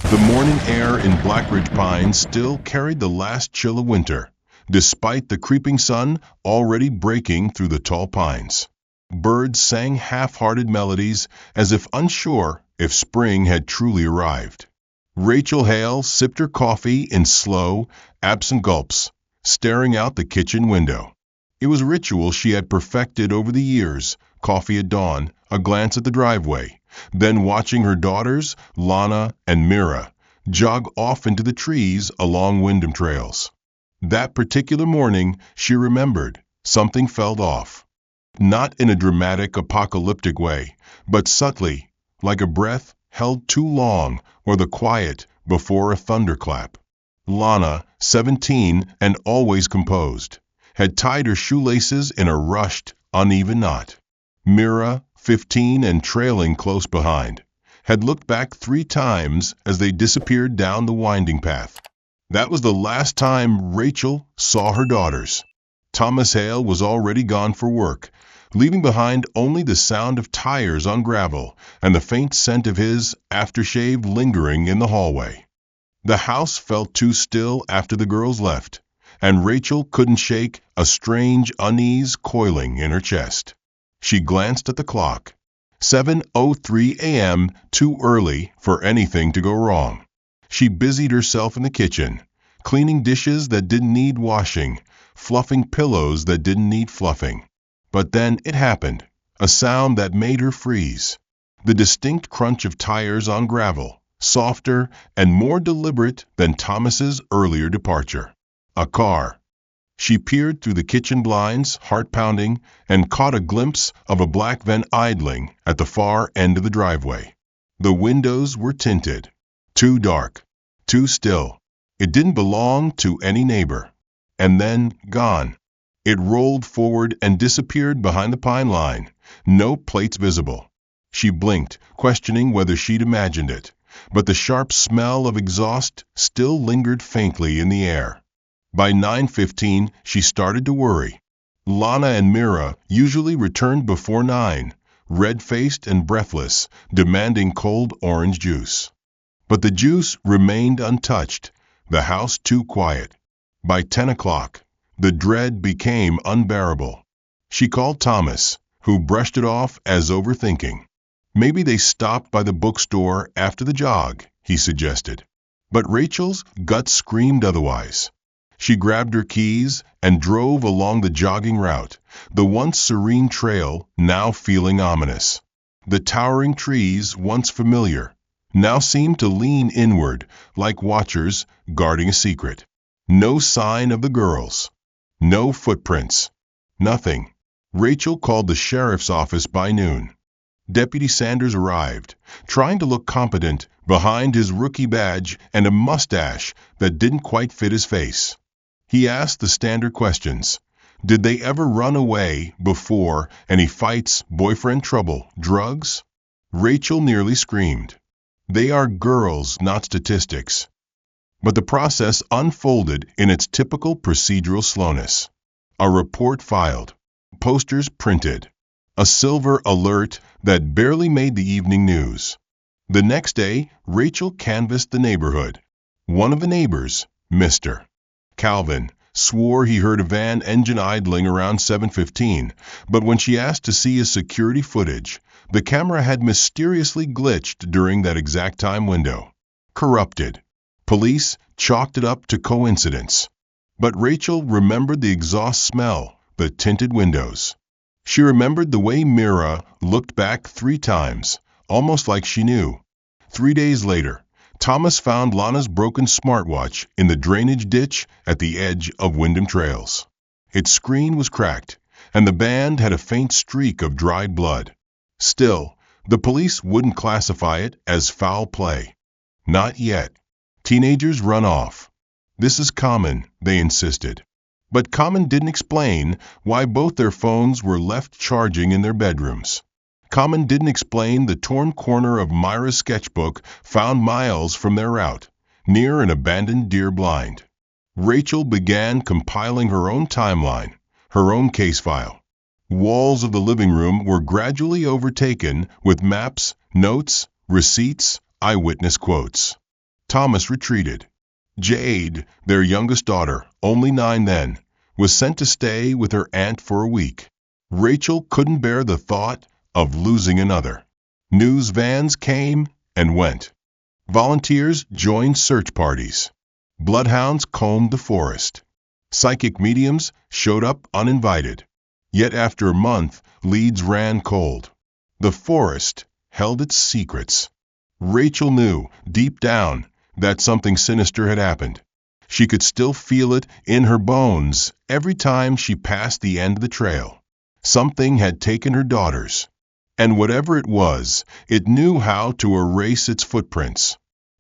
The morning air in Blackridge Pines still carried the last chill of winter, despite the creeping sun already breaking through the tall pines. Birds sang half-hearted melodies as if unsure if spring had truly arrived. Rachel Hale sipped her coffee in slow, absent gulps, staring out the kitchen window. It was a ritual she had perfected over the years: coffee at dawn, a glance at the driveway, then watching her daughters, Lana and Mira, jog off into the trees along Wyndham Trails. That particular morning, she remembered, something felt off. Not in a dramatic, apocalyptic way, but subtly, like a breath held too long or the quiet before a thunderclap. Lana, 17 and always composed, had tied her shoelaces in a rushed, uneven knot. Mira, 15 and trailing close behind, had looked back 3 times as they disappeared down the winding path. That was the last time Rachel saw her daughters. Thomas Hale was already gone for work, leaving behind only the sound of tires on gravel and the faint scent of his aftershave lingering in the hallway. The house felt too still after the girls left, and Rachel couldn't shake a strange unease coiling in her chest. She glanced at the clock. 7:03 a.m., too early for anything to go wrong. She busied herself in the kitchen, cleaning dishes that didn't need washing, fluffing pillows that didn't need fluffing. But then it happened, a sound that made her freeze. The distinct crunch of tires on gravel, softer and more deliberate than Thomas's earlier departure. A car. She peered through the kitchen blinds, heart pounding, and caught a glimpse of a black van idling at the far end of the driveway. The windows were tinted. Too dark. Too still. It didn't belong to any neighbor. And then, gone. It rolled forward and disappeared behind the pine line, no plates visible. She blinked, questioning whether she'd imagined it, but the sharp smell of exhaust still lingered faintly in the air. By 9:15, she started to worry. Lana and Mira usually returned before 9, red-faced and breathless, demanding cold orange juice. But the juice remained untouched, the house too quiet. By 10 o'clock, the dread became unbearable. She called Thomas, who brushed it off as overthinking. Maybe they stopped by the bookstore after the jog, he suggested. But Rachel's gut screamed otherwise. She grabbed her keys and drove along the jogging route, the once serene trail now feeling ominous. The towering trees, once familiar, now seemed to lean inward like watchers guarding a secret. No sign of the girls. No footprints. Nothing. Rachel called the sheriff's office by noon. Deputy Sanders arrived, trying to look competent behind his rookie badge and a mustache that didn't quite fit his face. He asked the standard questions. Did they ever run away before? Any fights, boyfriend trouble, drugs? Rachel nearly screamed. They are girls, not statistics. But the process unfolded in its typical procedural slowness. A report filed. Posters printed. A silver alert that barely made the evening news. The next day, Rachel canvassed the neighborhood. One of the neighbors, Mr. Calvin, swore he heard a van engine idling around 7:15, but when she asked to see his security footage, the camera had mysteriously glitched during that exact time window. Corrupted. Police chalked it up to coincidence. But Rachel remembered the exhaust smell, the tinted windows. She remembered the way Mira looked back 3 times, almost like she knew. 3 days later, Thomas found Lana's broken smartwatch in the drainage ditch at the edge of Wyndham Trails. Its screen was cracked, and the band had a faint streak of dried blood. Still, the police wouldn't classify it as foul play. Not yet. Teenagers run off. This is common, they insisted. But Common didn't explain why both their phones were left charging in their bedrooms. Common didn't explain the torn corner of Myra's sketchbook found miles from their route, near an abandoned deer blind. Rachel began compiling her own timeline, her own case file. Walls of the living room were gradually overtaken with maps, notes, receipts, eyewitness quotes. Thomas retreated. Jade, their youngest daughter, only 9 then, was sent to stay with her aunt for a week. Rachel couldn't bear the thought of losing another. News vans came and went. Volunteers joined search parties. Bloodhounds combed the forest. Psychic mediums showed up uninvited. Yet after a month, leads ran cold. The forest held its secrets. Rachel knew, deep down, that something sinister had happened. She could still feel it in her bones every time she passed the end of the trail. Something had taken her daughters. And whatever it was, it knew how to erase its footprints.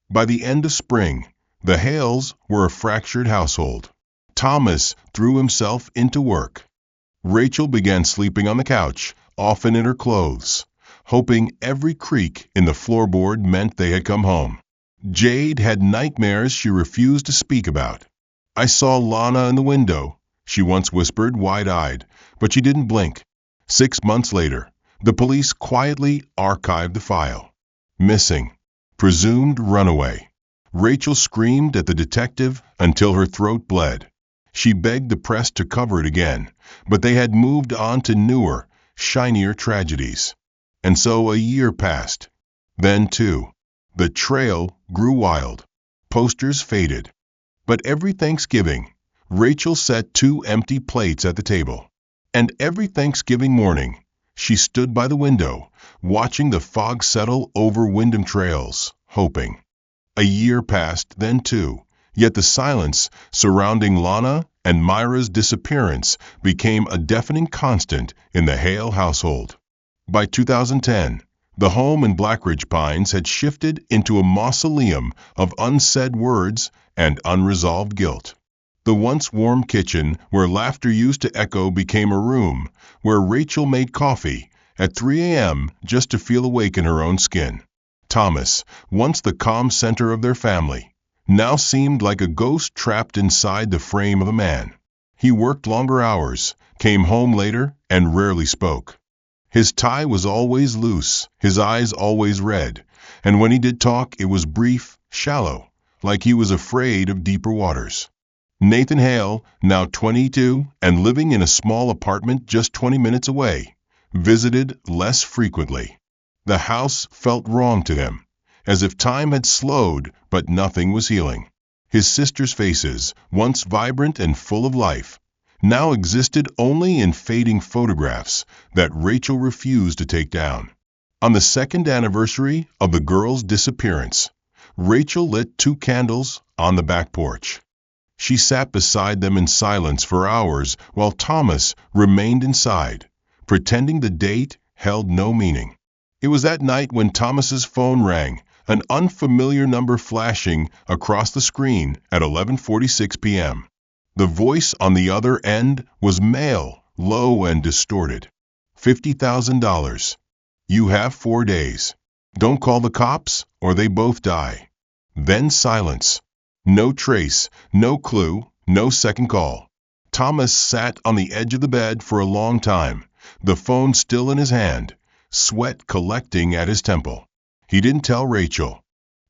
By the end of spring, the Hales were a fractured household. Thomas threw himself into work. Rachel began sleeping on the couch, often in her clothes, hoping every creak in the floorboard meant they had come home. Jade had nightmares she refused to speak about. "I saw Lana in the window," she once whispered, wide-eyed, but she didn't blink. 6 months later, the police quietly archived the file. Missing. Presumed runaway. Rachel screamed at the detective until her throat bled. She begged the press to cover it again, but they had moved on to newer, shinier tragedies. And so a year passed. Then 2. The trail grew wild. Posters faded. But every Thanksgiving, Rachel set 2 empty plates at the table. And every Thanksgiving morning, she stood by the window, watching the fog settle over Wyndham Trails, hoping. A year passed, then 2, yet the silence surrounding Lana and Mira's disappearance became a deafening constant in the Hale household. By 2010, the home in Blackridge Pines had shifted into a mausoleum of unsaid words and unresolved guilt. The once warm kitchen where laughter used to echo became a room where Rachel made coffee at 3 a.m. just to feel awake in her own skin. Thomas, once the calm center of their family, now seemed like a ghost trapped inside the frame of a man. He worked longer hours, came home later, and rarely spoke. His tie was always loose, his eyes always red, and when he did talk it was brief, shallow, like he was afraid of deeper waters. Nathan Hale, now 22 and living in a small apartment just 20 minutes away, visited less frequently. The house felt wrong to him, as if time had slowed but nothing was healing. His sisters' faces, once vibrant and full of life, now existed only in fading photographs that Rachel refused to take down. On the 2nd anniversary of the girl's disappearance, Rachel lit 2 candles on the back porch. She sat beside them in silence for hours while Thomas remained inside, pretending the date held no meaning. It was that night when Thomas's phone rang, an unfamiliar number flashing across the screen at 11:46 p.m. The voice on the other end was male, low and distorted. $50,000. You have 4 days. Don't call the cops or they both die. Then silence. No trace, no clue, no second call. Thomas sat on the edge of the bed for a long time, the phone still in his hand, sweat collecting at his temple. He didn't tell Rachel.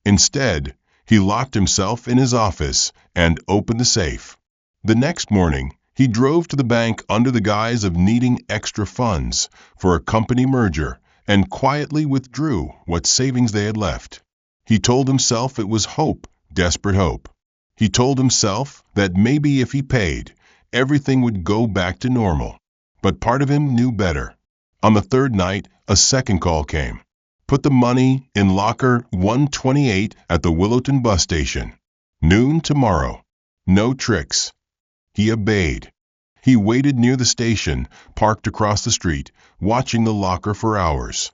Instead, he locked himself in his office and opened the safe. The next morning, he drove to the bank under the guise of needing extra funds for a company merger and quietly withdrew what savings they had left. He told himself it was hope, desperate hope. He told himself that maybe if he paid, everything would go back to normal. But part of him knew better. On the 3rd night, a second call came. Put the money in locker 128 at the Willowton bus station. Noon tomorrow. No tricks. He obeyed. He waited near the station, parked across the street, watching the locker for hours.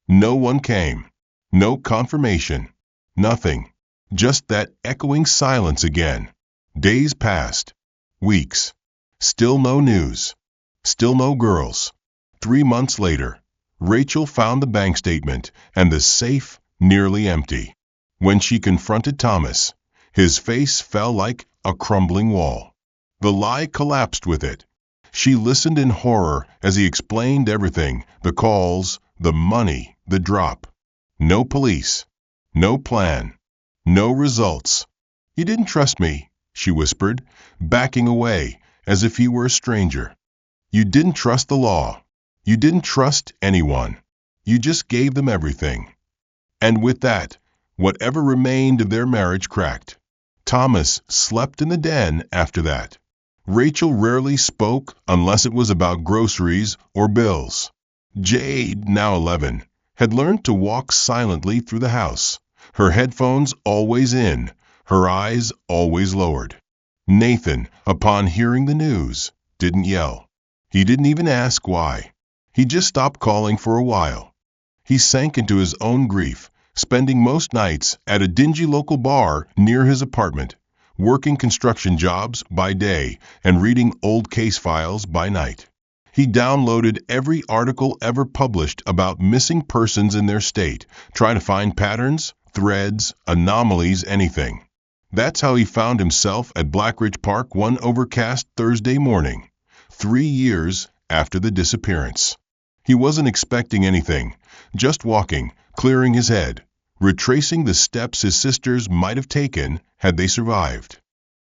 No one came. No confirmation. Nothing. Just that echoing silence again. Days passed. Weeks. Still no news. Still no girls. 3 months later, Rachel found the bank statement and the safe nearly empty. When she confronted Thomas, his face fell like a crumbling wall. The lie collapsed with it. She listened in horror as he explained everything, the calls, the money, the drop. No police. No plan. No results. "You didn't trust me," she whispered, backing away as if he were a stranger. "You didn't trust the law. You didn't trust anyone. You just gave them everything." And with that, whatever remained of their marriage cracked. Thomas slept in the den after that. Rachel rarely spoke unless it was about groceries or bills. Jade, now 11, had learned to walk silently through the house, her headphones always in, her eyes always lowered. Nathan, upon hearing the news, didn't yell. He didn't even ask why. He just stopped calling for a while. He sank into his own grief, spending most nights at a dingy local bar near his apartment, working construction jobs by day and reading old case files by night. He downloaded every article ever published about missing persons in their state, trying to find patterns, threads, anomalies, anything. That's how he found himself at Blackridge Park one overcast Thursday morning, 3 years after the disappearance. He wasn't expecting anything, just walking, clearing his head, retracing the steps his sisters might have taken had they survived.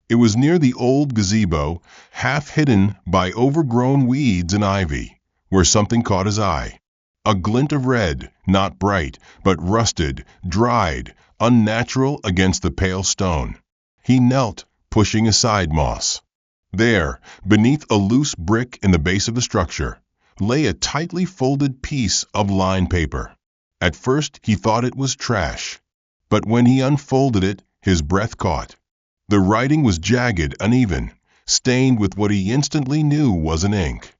It was near the old gazebo, half hidden by overgrown weeds and ivy, where something caught his eye. A glint of red, not bright, but rusted, dried, unnatural against the pale stone. He knelt, pushing aside moss. There, beneath a loose brick in the base of the structure, lay a tightly folded piece of lined paper. At first he thought it was trash, but when he unfolded it, his breath caught. The writing was jagged, uneven, stained with what he instantly knew wasn't ink.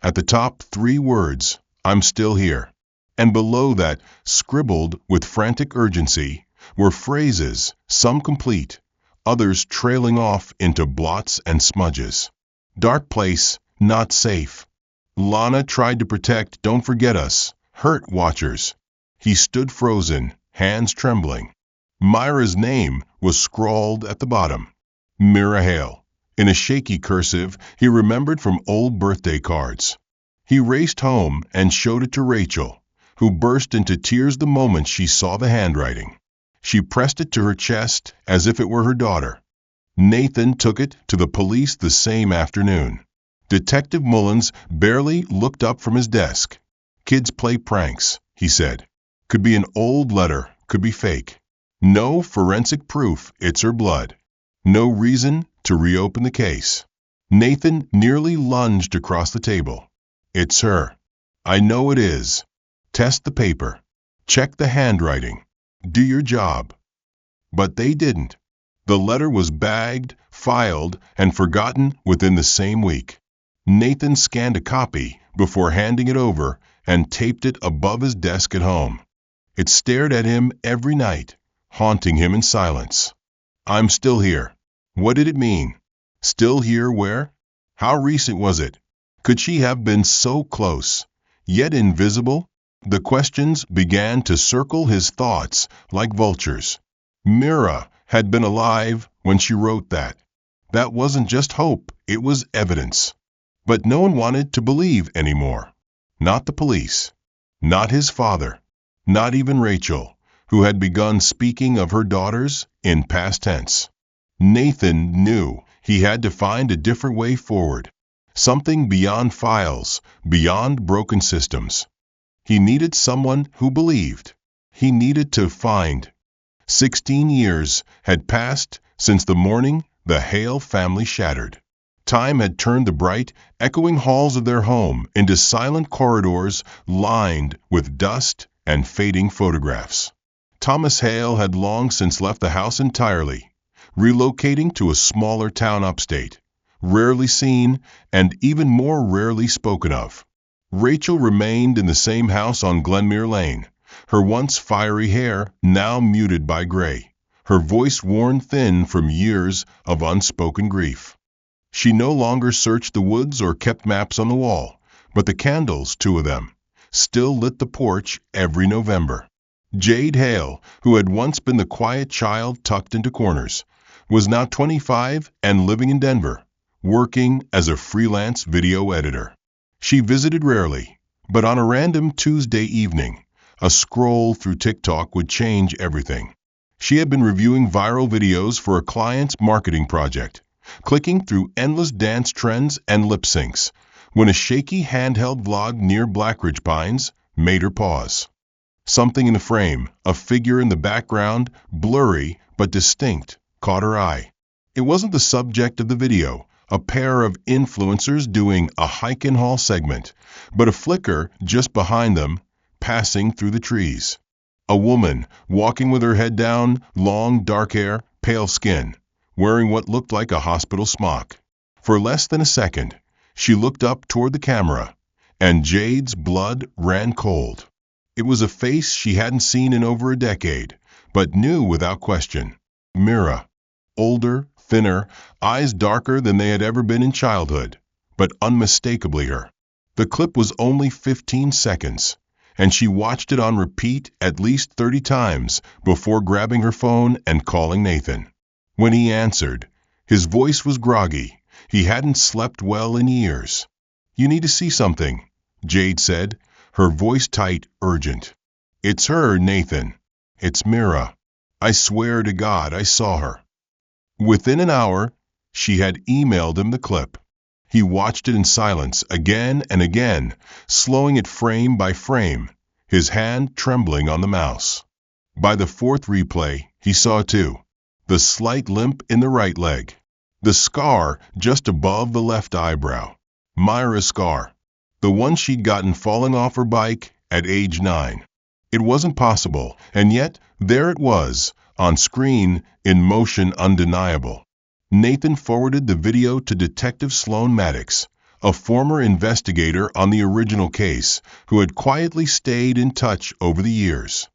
At the top, 3 words, "I'm still here." And below that, scribbled with frantic urgency, were phrases, some complete, others trailing off into blots and smudges. "Dark place, not safe. Lana tried to protect, don't forget us, hurt watchers." He stood frozen, hands trembling. Mira's name was scrawled at the bottom. Mira Hale, in a shaky cursive he remembered from old birthday cards. He raced home and showed it to Rachel, who burst into tears the moment she saw the handwriting. She pressed it to her chest as if it were her daughter. Nathan took it to the police the same afternoon. Detective Mullins barely looked up from his desk. "Kids play pranks," he said. "Could be an old letter, could be fake. No forensic proof it's her blood. No reason to reopen the case." Nathan nearly lunged across the table. "It's her. I know it is. Test the paper. Check the handwriting. Do your job." But they didn't. The letter was bagged, filed, and forgotten within the same week. Nathan scanned a copy before handing it over and taped it above his desk at home. It stared at him every night, haunting him in silence. "I'm still here." What did it mean? Still here where? How recent was it? Could she have been so close, yet invisible? The questions began to circle his thoughts like vultures. Mira had been alive when she wrote that. That wasn't just hope, it was evidence. But no one wanted to believe anymore. Not the police. Not his father. Not even Rachel, who had begun speaking of her daughters in past tense. Nathan knew he had to find a different way forward. Something beyond files, beyond broken systems. He needed someone who believed. He needed to find. 16 years had passed since the morning the Hale family shattered. Time had turned the bright, echoing halls of their home into silent corridors lined with dust and fading photographs. Thomas Hale had long since left the house entirely, relocating to a smaller town upstate, rarely seen and even more rarely spoken of. Rachel remained in the same house on Glenmere Lane, her once fiery hair now muted by gray, her voice worn thin from years of unspoken grief. She no longer searched the woods or kept maps on the wall, but the candles, 2 of them, still lit the porch every November. Jade Hale, who had once been the quiet child tucked into corners, was now 25 and living in Denver, working as a freelance video editor. She visited rarely, but on a random Tuesday evening, a scroll through TikTok would change everything. She had been reviewing viral videos for a client's marketing project, clicking through endless dance trends and lip syncs, when a shaky handheld vlog near Blackridge Pines made her pause. Something in the frame, a figure in the background, blurry but distinct, caught her eye. It wasn't the subject of the video, a pair of influencers doing a hike and haul segment, but a flicker just behind them, passing through the trees. A woman, walking with her head down, long dark hair, pale skin, wearing what looked like a hospital smock. For less than a second, she looked up toward the camera, and Jade's blood ran cold. It was a face she hadn't seen in over a decade, but knew without question. Mira. Older, thinner, eyes darker than they had ever been in childhood, but unmistakably her. The clip was only 15 seconds, and she watched it on repeat at least 30 times before grabbing her phone and calling Nathan. When he answered, his voice was groggy. He hadn't slept well in years. "You need to see something," Jade said, her voice tight, urgent. "It's her, Nathan. It's Mira. I swear to God I saw her." Within an hour, she had emailed him the clip. He watched it in silence again and again, slowing it frame by frame, his hand trembling on the mouse. By the fourth replay, he saw too. The slight limp in the right leg. The scar just above the left eyebrow. Mira's scar. The one she'd gotten falling off her bike at age 9. It wasn't possible, and yet there it was, on screen, in motion undeniable. Nathan forwarded the video to Detective Sloan Maddox, a former investigator on the original case who had quietly stayed in touch over the years.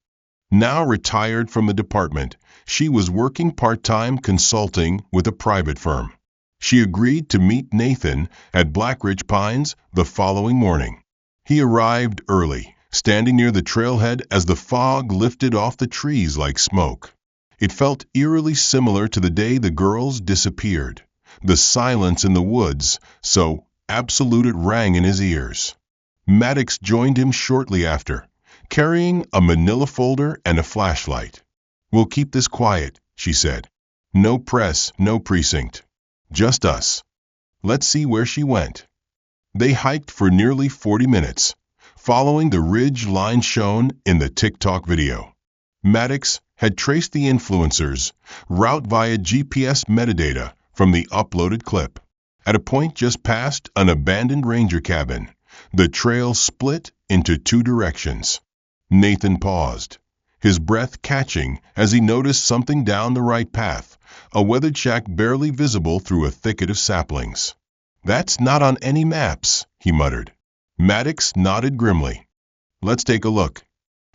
Now retired from the department, she was working part-time consulting with a private firm. She agreed to meet Nathan at Blackridge Pines the following morning. He arrived early, standing near the trailhead as the fog lifted off the trees like smoke. It felt eerily similar to the day the girls disappeared. The silence in the woods, so absolute it rang in his ears. Maddox joined him shortly after, carrying a manila folder and a flashlight. "We'll keep this quiet," she said. "No press, no precinct. Just us. Let's see where she went." They hiked for nearly 40 minutes, following the ridge line shown in the TikTok video. Maddox had traced the influencer's route via GPS metadata from the uploaded clip. At a point just past an abandoned ranger cabin, the trail split into two directions. Nathan paused, his breath catching as he noticed something down the right path, a weathered shack barely visible through a thicket of saplings. "That's not on any maps," he muttered. Maddox nodded grimly. "Let's take a look."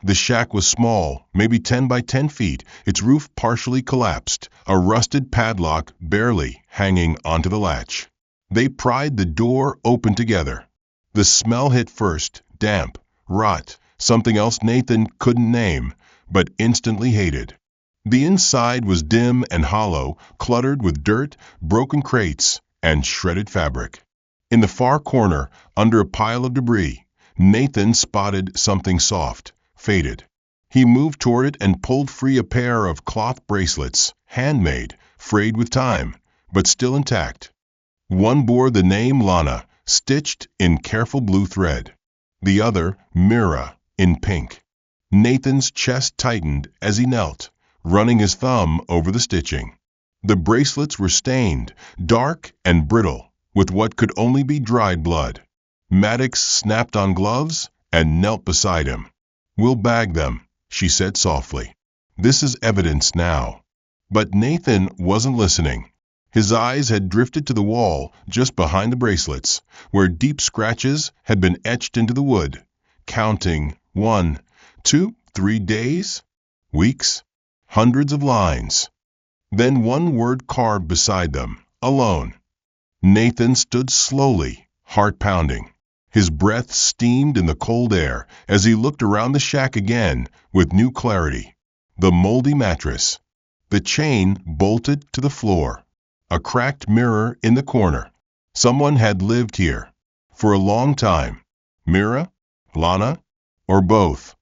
The shack was small, maybe 10 by 10 feet, its roof partially collapsed, a rusted padlock barely hanging onto the latch. They pried the door open together. The smell hit first, damp, rot, something else Nathan couldn't name, but instantly hated. The inside was dim and hollow, cluttered with dirt, broken crates, and shredded fabric. In the far corner, under a pile of debris, Nathan spotted something soft, faded. He moved toward it and pulled free a pair of cloth bracelets, handmade, frayed with time, but still intact. One bore the name Lana, stitched in careful blue thread. The other, Mira, in pink. Nathan's chest tightened as he knelt, running his thumb over the stitching. The bracelets were stained, dark and brittle, with what could only be dried blood. Maddox snapped on gloves and knelt beside him. "We'll bag them," she said softly. "This is evidence now." But Nathan wasn't listening. His eyes had drifted to the wall just behind the bracelets, where deep scratches had been etched into the wood, counting 1, 2, 3 days, weeks, hundreds of lines. Then one word carved beside them, alone. Nathan stood slowly, heart pounding. His breath steamed in the cold air as he looked around the shack again with new clarity. The moldy mattress. The chain bolted to the floor. A cracked mirror in the corner. Someone had lived here. For a long time. Mira? Lana? Or both?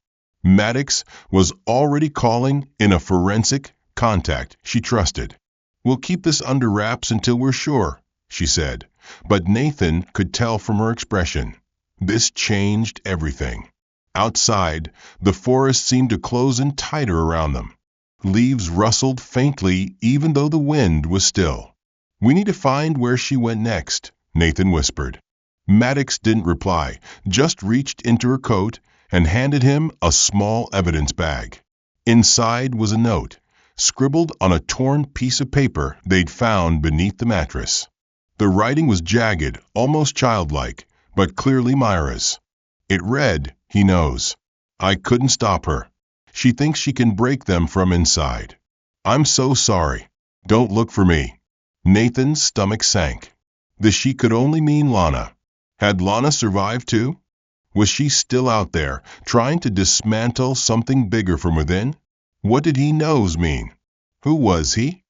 Maddox was already calling in a forensic contact she trusted. "We'll keep this under wraps until we're sure," she said. But Nathan could tell from her expression. This changed everything. Outside, the forest seemed to close in tighter around them. Leaves rustled faintly even though the wind was still. "We need to find where she went next," Nathan whispered. Maddox didn't reply, just reached into her coat and handed him a small evidence bag. Inside was a note, scribbled on a torn piece of paper they'd found beneath the mattress. The writing was jagged, almost childlike, but clearly Mira's. It read, "He knows. I couldn't stop her. She thinks she can break them from inside. I'm so sorry. Don't look for me." Nathan's stomach sank. The "she" could only mean Lana. Had Lana survived too? Was she still out there, trying to dismantle something bigger from within? What did "he knows" mean? Who was he?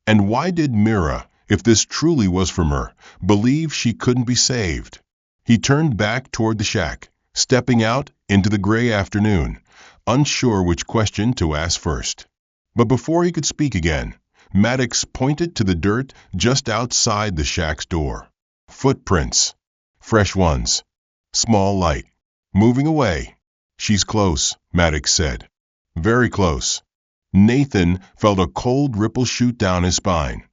And why did Mira, if this truly was from her, believe she couldn't be saved? He turned back toward the shack, stepping out into the gray afternoon, unsure which question to ask first. But before he could speak again, Maddox pointed to the dirt just outside the shack's door. Footprints. Fresh ones. Small light. Moving away. "She's close," Maddox said. "Very close." Nathan felt a cold ripple shoot down his spine.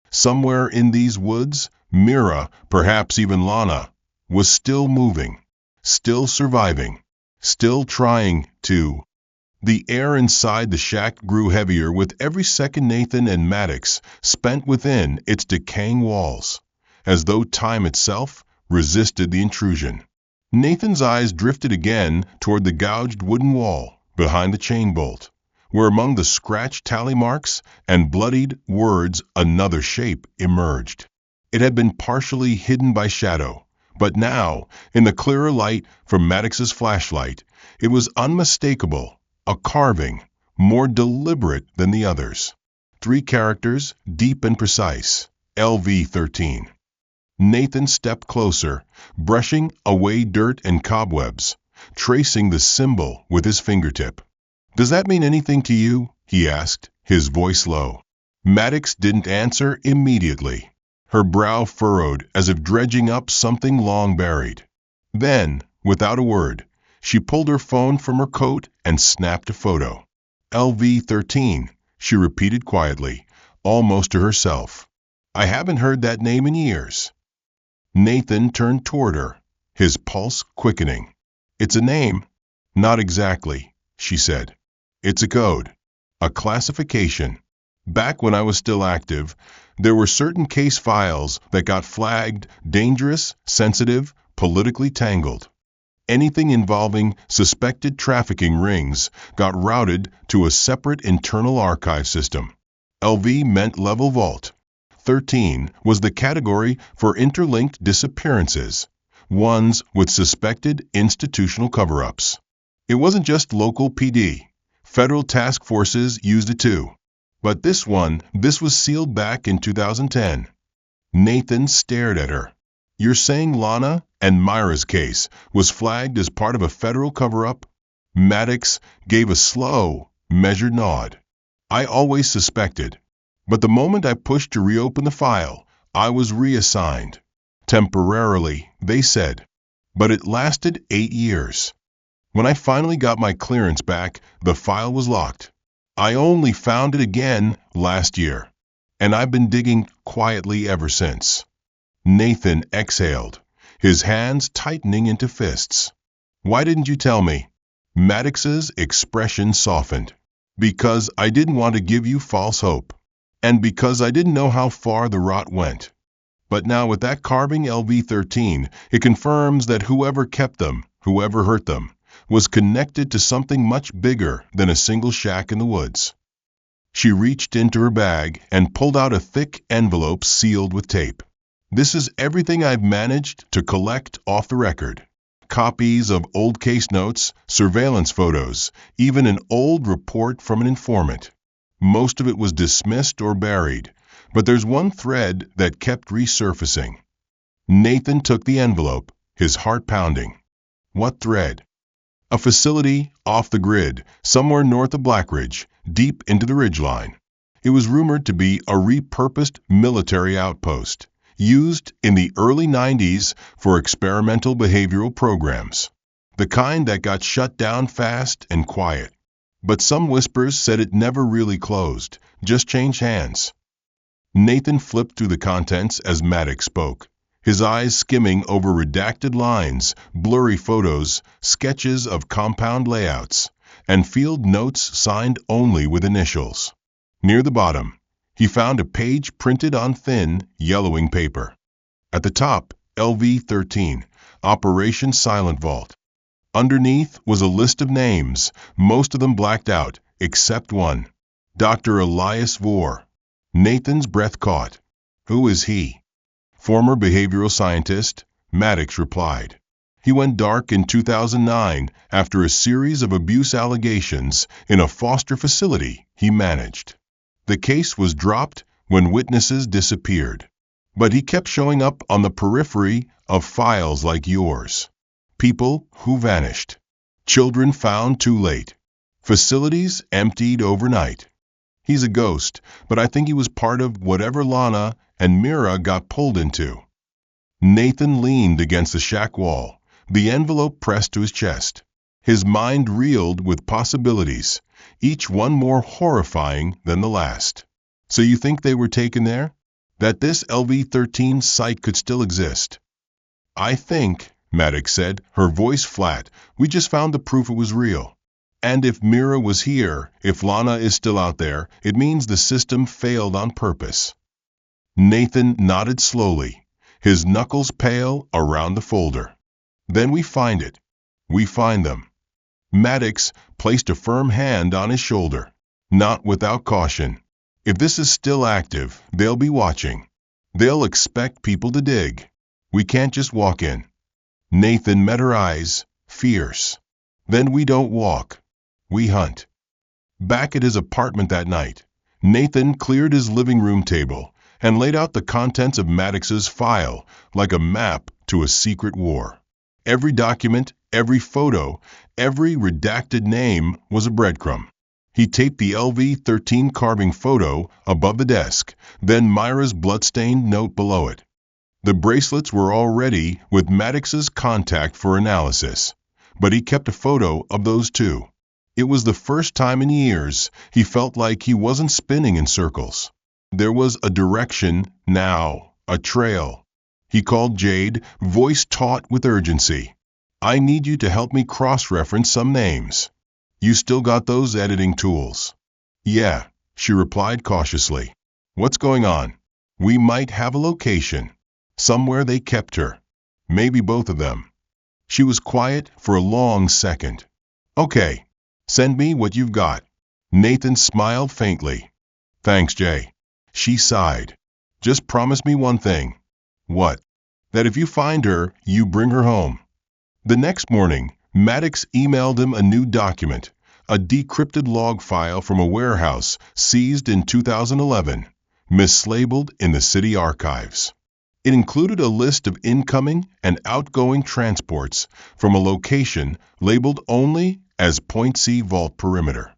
Somewhere in these woods, Mira, perhaps even Lana, was still moving, still surviving, still trying to. The air inside the shack grew heavier with every second Nathan and Maddox spent within its decaying walls, as though time itself resisted the intrusion. Nathan's eyes drifted again toward the gouged wooden wall behind the chain bolt, where among the scratched tally marks and bloodied words another shape emerged. It had been partially hidden by shadow, but now, in the clearer light from Maddox's flashlight, it was unmistakable, a carving, more deliberate than the others. 3 characters, deep and precise. LV-13. Nathan stepped closer, brushing away dirt and cobwebs, tracing the symbol with his fingertip. "Does that mean anything to you?" he asked, his voice low. Maddox didn't answer immediately. Her brow furrowed as if dredging up something long buried. Then, without a word, she pulled her phone from her coat and snapped a photo. "LV-13, she repeated quietly, almost to herself. "I haven't heard that name in years." Nathan turned toward her, his pulse quickening. "It's a name." "Not exactly," she said. "It's a code, a classification. Back when I was still active, there were certain case files that got flagged dangerous, sensitive, politically tangled. Anything involving suspected trafficking rings got routed to a separate internal archive system. LV meant level vault. 13 was the category for interlinked disappearances, ones with suspected institutional cover-ups. It wasn't just local PD. Federal task forces used it too. But this was sealed back in 2010. Nathan stared at her. "You're saying Lana and Mira's case was flagged as part of a federal cover-up?" Maddox gave a slow, measured nod. "I always suspected. But the moment I pushed to reopen the file, I was reassigned. Temporarily, they said. But it lasted 8 years. When I finally got my clearance back, the file was locked. I only found it again last year. And I've been digging quietly ever since." Nathan exhaled, his hands tightening into fists. "Why didn't you tell me?" Maddox's expression softened. "Because I didn't want to give you false hope. And because I didn't know how far the rot went. But now with that carving LV-13, it confirms that whoever kept them, whoever hurt them, was connected to something much bigger than a single shack in the woods." She reached into her bag and pulled out a thick envelope sealed with tape. "This is everything I've managed to collect off the record. Copies of old case notes, surveillance photos, even an old report from an informant. Most of it was dismissed or buried, but there's one thread that kept resurfacing." Nathan took the envelope, his heart pounding. "What thread?" "A facility off the grid, somewhere north of Blackridge, deep into the ridgeline. It was rumored to be a repurposed military outpost, used in the early 90s for experimental behavioral programs, the kind that got shut down fast and quiet. But some whispers said it never really closed, just changed hands. Nathan flipped through the contents as Maddox spoke, his eyes skimming over redacted lines, blurry photos, sketches of compound layouts, and field notes signed only with initials. Near the bottom, he found a page printed on thin, yellowing paper. At the top, LV-13, Operation Silent Vault. Underneath was a list of names, most of them blacked out, except one. Dr. Elias Vore. Nathan's breath caught. Who is he? Former behavioral scientist, Maddox replied. He went dark in 2009 after a series of abuse allegations in a foster facility he managed. The case was dropped when witnesses disappeared. But he kept showing up on the periphery of files like yours. People who vanished. Children found too late. Facilities emptied overnight. He's a ghost, but I think he was part of whatever Lana and Mira got pulled into. Nathan leaned against the shack wall, the envelope pressed to his chest. His mind reeled with possibilities, each one more horrifying than the last. So you think they were taken there? That this LV-13 site could still exist? I think, Maddox said, her voice flat, we just found the proof it was real. And if Mira was here, if Lana is still out there, it means the system failed on purpose. Nathan nodded slowly, his knuckles pale around the folder. Then we find it. We find them. Maddox placed a firm hand on his shoulder. Not without caution. If this is still active, they'll be watching. They'll expect people to dig. We can't just walk in. Nathan met her eyes, fierce. Then we don't walk. We hunt. Back at his apartment that night, Nathan cleared his living room table and laid out the contents of Maddox's file like a map to a secret war. Every document, every photo, every redacted name was a breadcrumb. He taped the LV-13 carving photo above the desk, then Myra's bloodstained note below it. The bracelets were all ready with Maddox's contact for analysis, but he kept a photo of those too. It was the first time in years he felt like he wasn't spinning in circles. There was a direction now, a trail. He called Jade, voice taut with urgency. I need you to help me cross-reference some names. You still got those editing tools? Yeah, she replied cautiously. What's going on? We might have a location. Somewhere they kept her. Maybe both of them. She was quiet for a long second. Okay, send me what you've got. Nathan smiled faintly. Thanks, Jay. She sighed. Just promise me one thing. What? That if you find her, you bring her home. The next morning, Maddox emailed him a new document, a decrypted log file from a warehouse seized in 2011, mislabeled in the city archives. It included a list of incoming and outgoing transports from a location labeled only as Point C Vault Perimeter.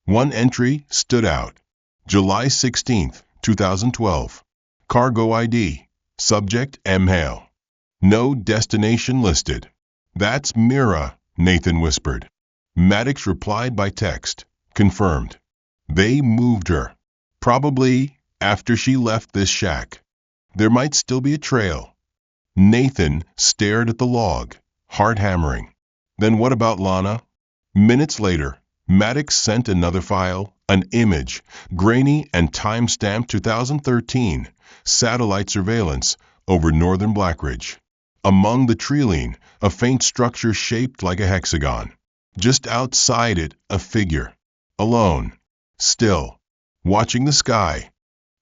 One entry stood out. July 16, 2012. Cargo ID. Subject M. Hale. No destination listed. That's Mira, Nathan whispered. Maddox replied by text. Confirmed. They moved her. Probably after she left this shack. There might still be a trail. Nathan stared at the log, heart hammering. Then what about Lana? Minutes later, Maddox sent another file, an image, grainy and time-stamped 2013, satellite surveillance over northern Blackridge. Among the treeline, a faint structure shaped like a hexagon. Just outside it, a figure. Alone. Still. Watching the sky.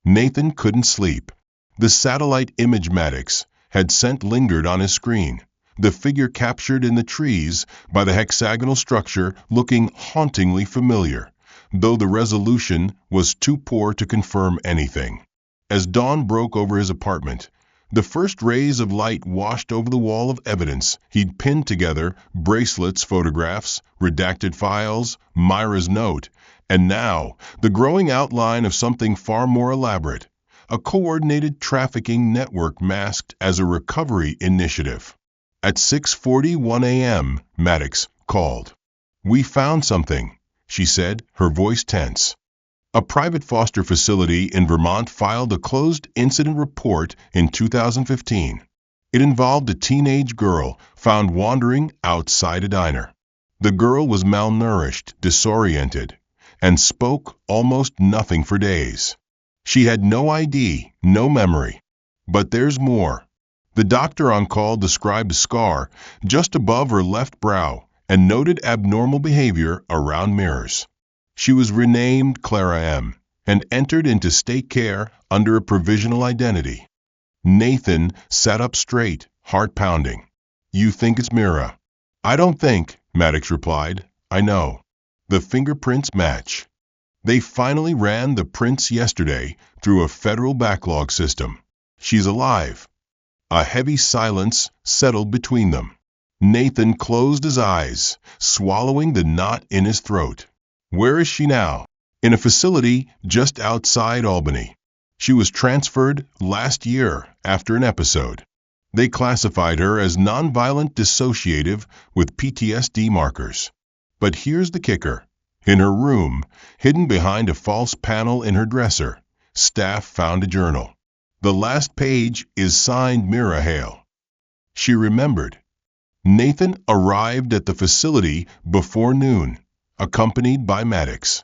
Nathan couldn't sleep. The satellite image Maddox had sent lingered on his screen, the figure captured in the trees by the hexagonal structure looking hauntingly familiar, though the resolution was too poor to confirm anything. As dawn broke over his apartment, The first rays of light washed over the wall of evidence he'd pinned together: bracelets, photographs, redacted files, Mira's note, and now the growing outline of something far more elaborate, a coordinated trafficking network masked as a recovery initiative. At 6:41 a.m., Maddox called. "We found something," she said, her voice tense. A private foster facility in Vermont filed a closed incident report in 2015. It involved a teenage girl found wandering outside a diner. The girl was malnourished, disoriented, and spoke almost nothing for days. She had no ID, no memory. But there's more. The doctor on call described a scar just above her left brow and noted abnormal behavior around mirrors. She was renamed Clara M. and entered into state care under a provisional identity. Nathan sat up straight, heart pounding. "You think it's Mira?" "I don't think," Maddox replied. "I know." The fingerprints match. They finally ran the prints yesterday through a federal backlog system. She's alive. A heavy silence settled between them. Nathan closed his eyes, swallowing the knot in his throat. "Where is she now?" "In a facility just outside Albany. She was transferred last year after an episode. They classified her as nonviolent dissociative with PTSD markers. But here's the kicker. In her room, hidden behind a false panel in her dresser, staff found a journal. The last page is signed Mira Hale." She remembered. Nathan arrived at the facility before noon, accompanied by Maddox.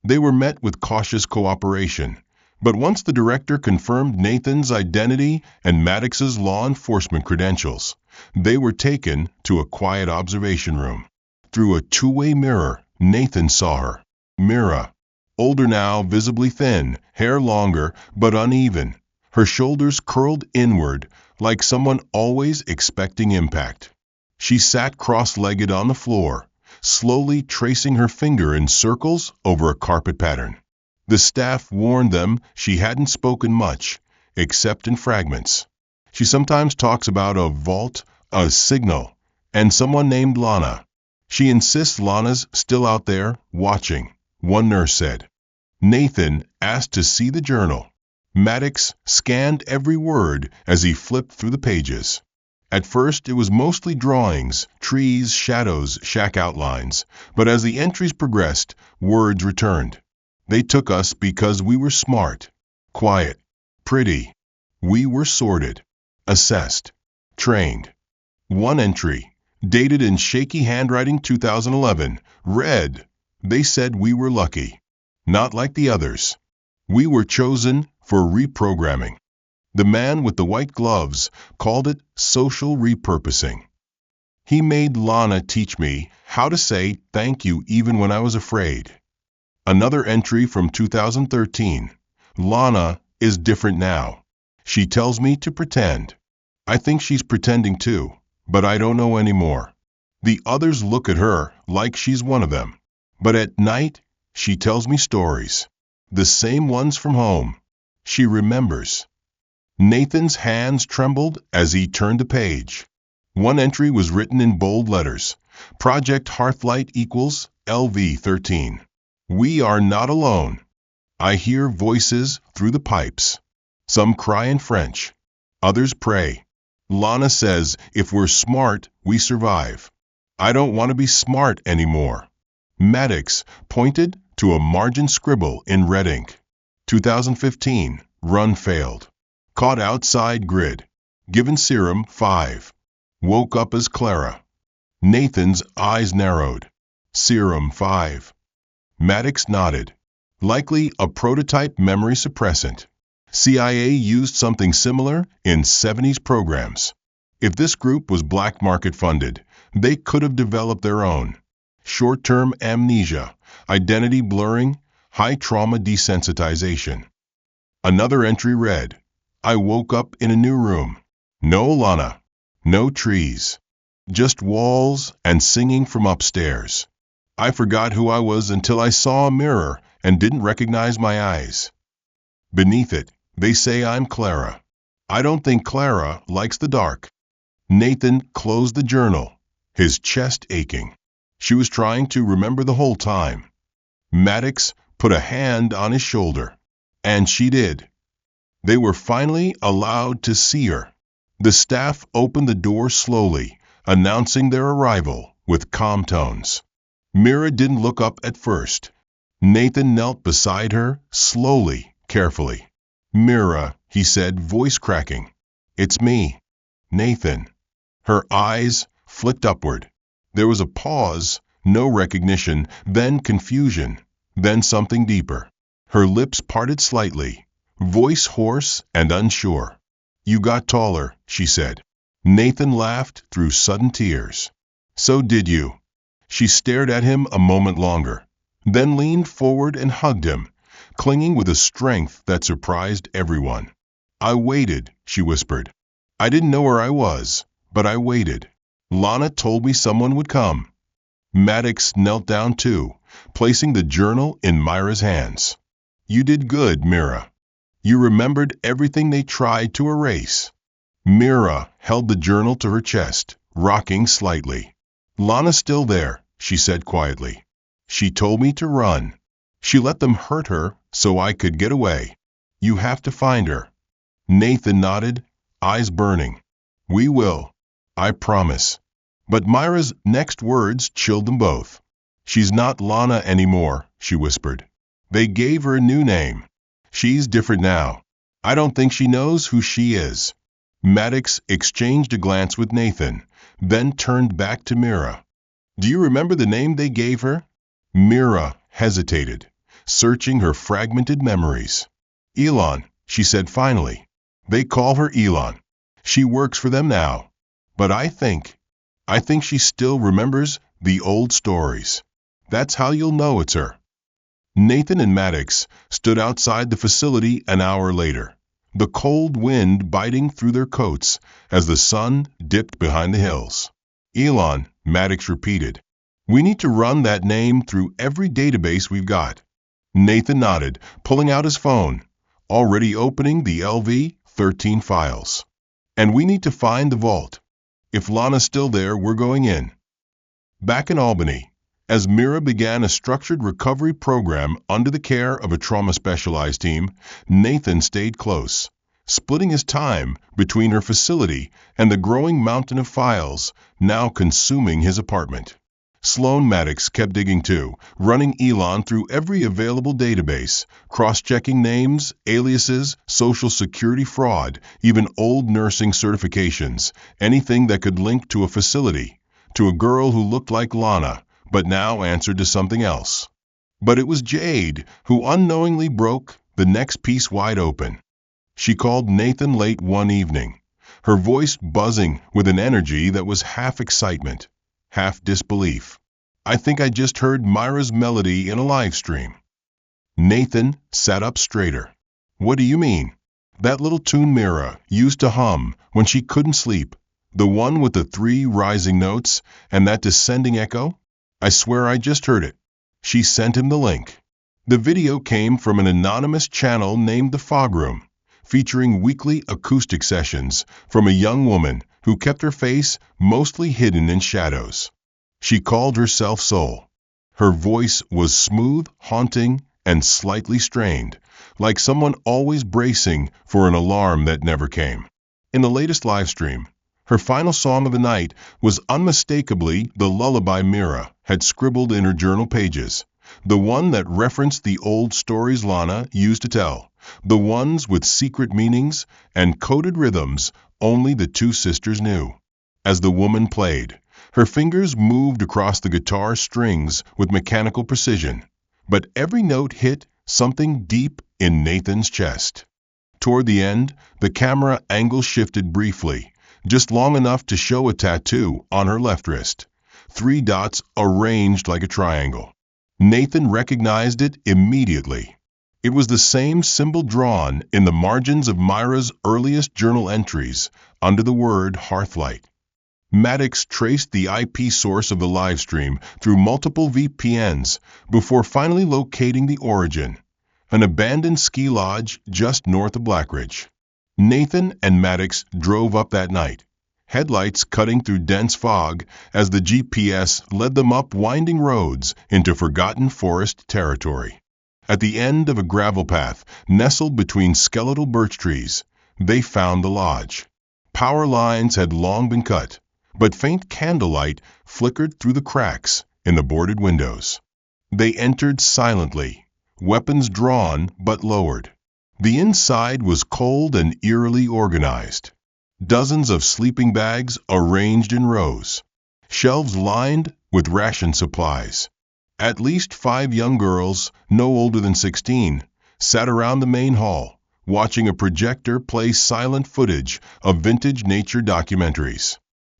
They were met with cautious cooperation, but once the director confirmed Nathan's identity and Maddox's law enforcement credentials, they were taken to a quiet observation room. Through a two-way mirror, Nathan saw her. Mira. Older now, visibly thin, hair longer but uneven, her shoulders curled inward like someone always expecting impact. She sat cross-legged on the floor, slowly tracing her finger in circles over a carpet pattern. The staff warned them she hadn't spoken much, except in fragments. She sometimes talks about a vault, a signal, and someone named Lana. She insists Lana's still out there, watching, one nurse said. Nathan asked to see the journal. Maddox scanned every word as he flipped through the pages. At first, it was mostly drawings, trees, shadows, shack outlines, but as the entries progressed, words returned. They took us because we were smart, quiet, pretty. We were sorted, assessed, trained. One entry, dated in shaky handwriting 2011, read, "They said we were lucky. Not like the others. We were chosen for reprogramming." The man with the white gloves called it social repurposing. He made Lana teach me how to say thank you even when I was afraid. Another entry from 2013. Lana is different now. She tells me to pretend. I think she's pretending too, but I don't know anymore. The others look at her like she's one of them. But at night, she tells me stories. The same ones from home. She remembers. Nathan's hands trembled as he turned a page. One entry was written in bold letters. Project Hearthlight equals LV13. We are not alone. I hear voices through the pipes. Some cry in French. Others pray. Lana says if we're smart, we survive. I don't want to be smart anymore. Maddox pointed to a margin scribble in red ink. 2015, run failed. Caught outside grid. Given serum 5. Woke up as Clara. Nathan's eyes narrowed. Serum 5. Maddox nodded. Likely a prototype memory suppressant. CIA used something similar in 70s programs. If this group was black market funded, they could have developed their own. Short-term amnesia, identity blurring, high trauma desensitization. Another entry read, I woke up in a new room. No Lana. No trees. Just walls and singing from upstairs. I forgot who I was until I saw a mirror and didn't recognize my eyes. Beneath it, they say I'm Clara. I don't think Clara likes the dark. Nathan closed the journal, his chest aching. She was trying to remember the whole time. Maddox put a hand on his shoulder. And she did. They were finally allowed to see her. The staff opened the door slowly, announcing their arrival with calm tones. Mira didn't look up at first. Nathan knelt beside her, slowly, carefully. "Mira," he said, voice cracking. "It's me, Nathan." Her eyes flicked upward. There was a pause, no recognition, then confusion, then something deeper. Her lips parted slightly, voice hoarse and unsure. "You got taller," she said. Nathan laughed through sudden tears. "So did you." She stared at him a moment longer, then leaned forward and hugged him, clinging with a strength that surprised everyone. "I waited," she whispered. "I didn't know where I was, but I waited. Lana told me someone would come." Maddox knelt down too, placing the journal in Mira's hands. "You did good, Mira. You remembered everything they tried to erase." Mira held the journal to her chest, rocking slightly. "Lana's still there," she said quietly. "She told me to run. She let them hurt her so I could get away. You have to find her." Nathan nodded, eyes burning. "We will. I promise." But Myra's next words chilled them both. "She's not Lana anymore," she whispered. "They gave her a new name. She's different now. I don't think she knows who she is." Maddox exchanged a glance with Nathan, then turned back to Mira. "Do you remember the name they gave her?" Mira hesitated, searching her fragmented memories. "Elon," she said finally. "They call her Elon. She works for them now. But I think she still remembers the old stories. That's how you'll know it's her." Nathan and Maddox stood outside the facility an hour later, the cold wind biting through their coats as the sun dipped behind the hills. "Elon," Maddox repeated. "We need to run that name through every database we've got." Nathan nodded, pulling out his phone, already opening the LV-13 files. "And we need to find the vault. If Lana's still there, we're going in." Back in Albany, as Mira began a structured recovery program under the care of a trauma-specialized team, Nathan stayed close, splitting his time between her facility and the growing mountain of files now consuming his apartment. Sloan Maddox kept digging too, running Elon through every available database, cross-checking names, aliases, social security fraud, even old nursing certifications, anything that could link to a facility, to a girl who looked like Lana, but now answered to something else. But it was Jade who unknowingly broke the next piece wide open. She called Nathan late one evening, her voice buzzing with an energy that was half excitement, half disbelief. "I think I just heard Myra's melody in a live stream." Nathan sat up straighter. "What do you mean?" "That little tune Mira used to hum when she couldn't sleep, the one with the 3 rising notes and that descending echo? I swear I just heard it." She sent him the link. The video came from an anonymous channel named The Fog Room, featuring weekly acoustic sessions from a young woman who kept her face mostly hidden in shadows. She called herself Soul. Her voice was smooth, haunting, and slightly strained, like someone always bracing for an alarm that never came. In the latest live stream, her final song of the night was unmistakably the lullaby Mira had scribbled in her journal pages, the one that referenced the old stories Lana used to tell, the ones with secret meanings and coded rhythms only the two sisters knew. As the woman played, her fingers moved across the guitar strings with mechanical precision, but every note hit something deep in Nathan's chest. Toward the end, the camera angle shifted briefly, just long enough to show a tattoo on her left wrist, 3 dots arranged like a triangle. Nathan recognized it immediately. It was the same symbol drawn in the margins of Myra's earliest journal entries under the word Hearthlight. Maddox traced the IP source of the livestream through multiple VPNs before finally locating the origin, an abandoned ski lodge just north of Blackridge. Nathan and Maddox drove up that night, headlights cutting through dense fog as the GPS led them up winding roads into forgotten forest territory. At the end of a gravel path, nestled between skeletal birch trees, they found the lodge. Power lines had long been cut, but faint candlelight flickered through the cracks in the boarded windows. They entered silently, weapons drawn but lowered. The inside was cold and eerily organized. Dozens of sleeping bags arranged in rows. Shelves lined with ration supplies. At least 5 young girls, no older than 16, sat around the main hall, watching a projector play silent footage of vintage nature documentaries.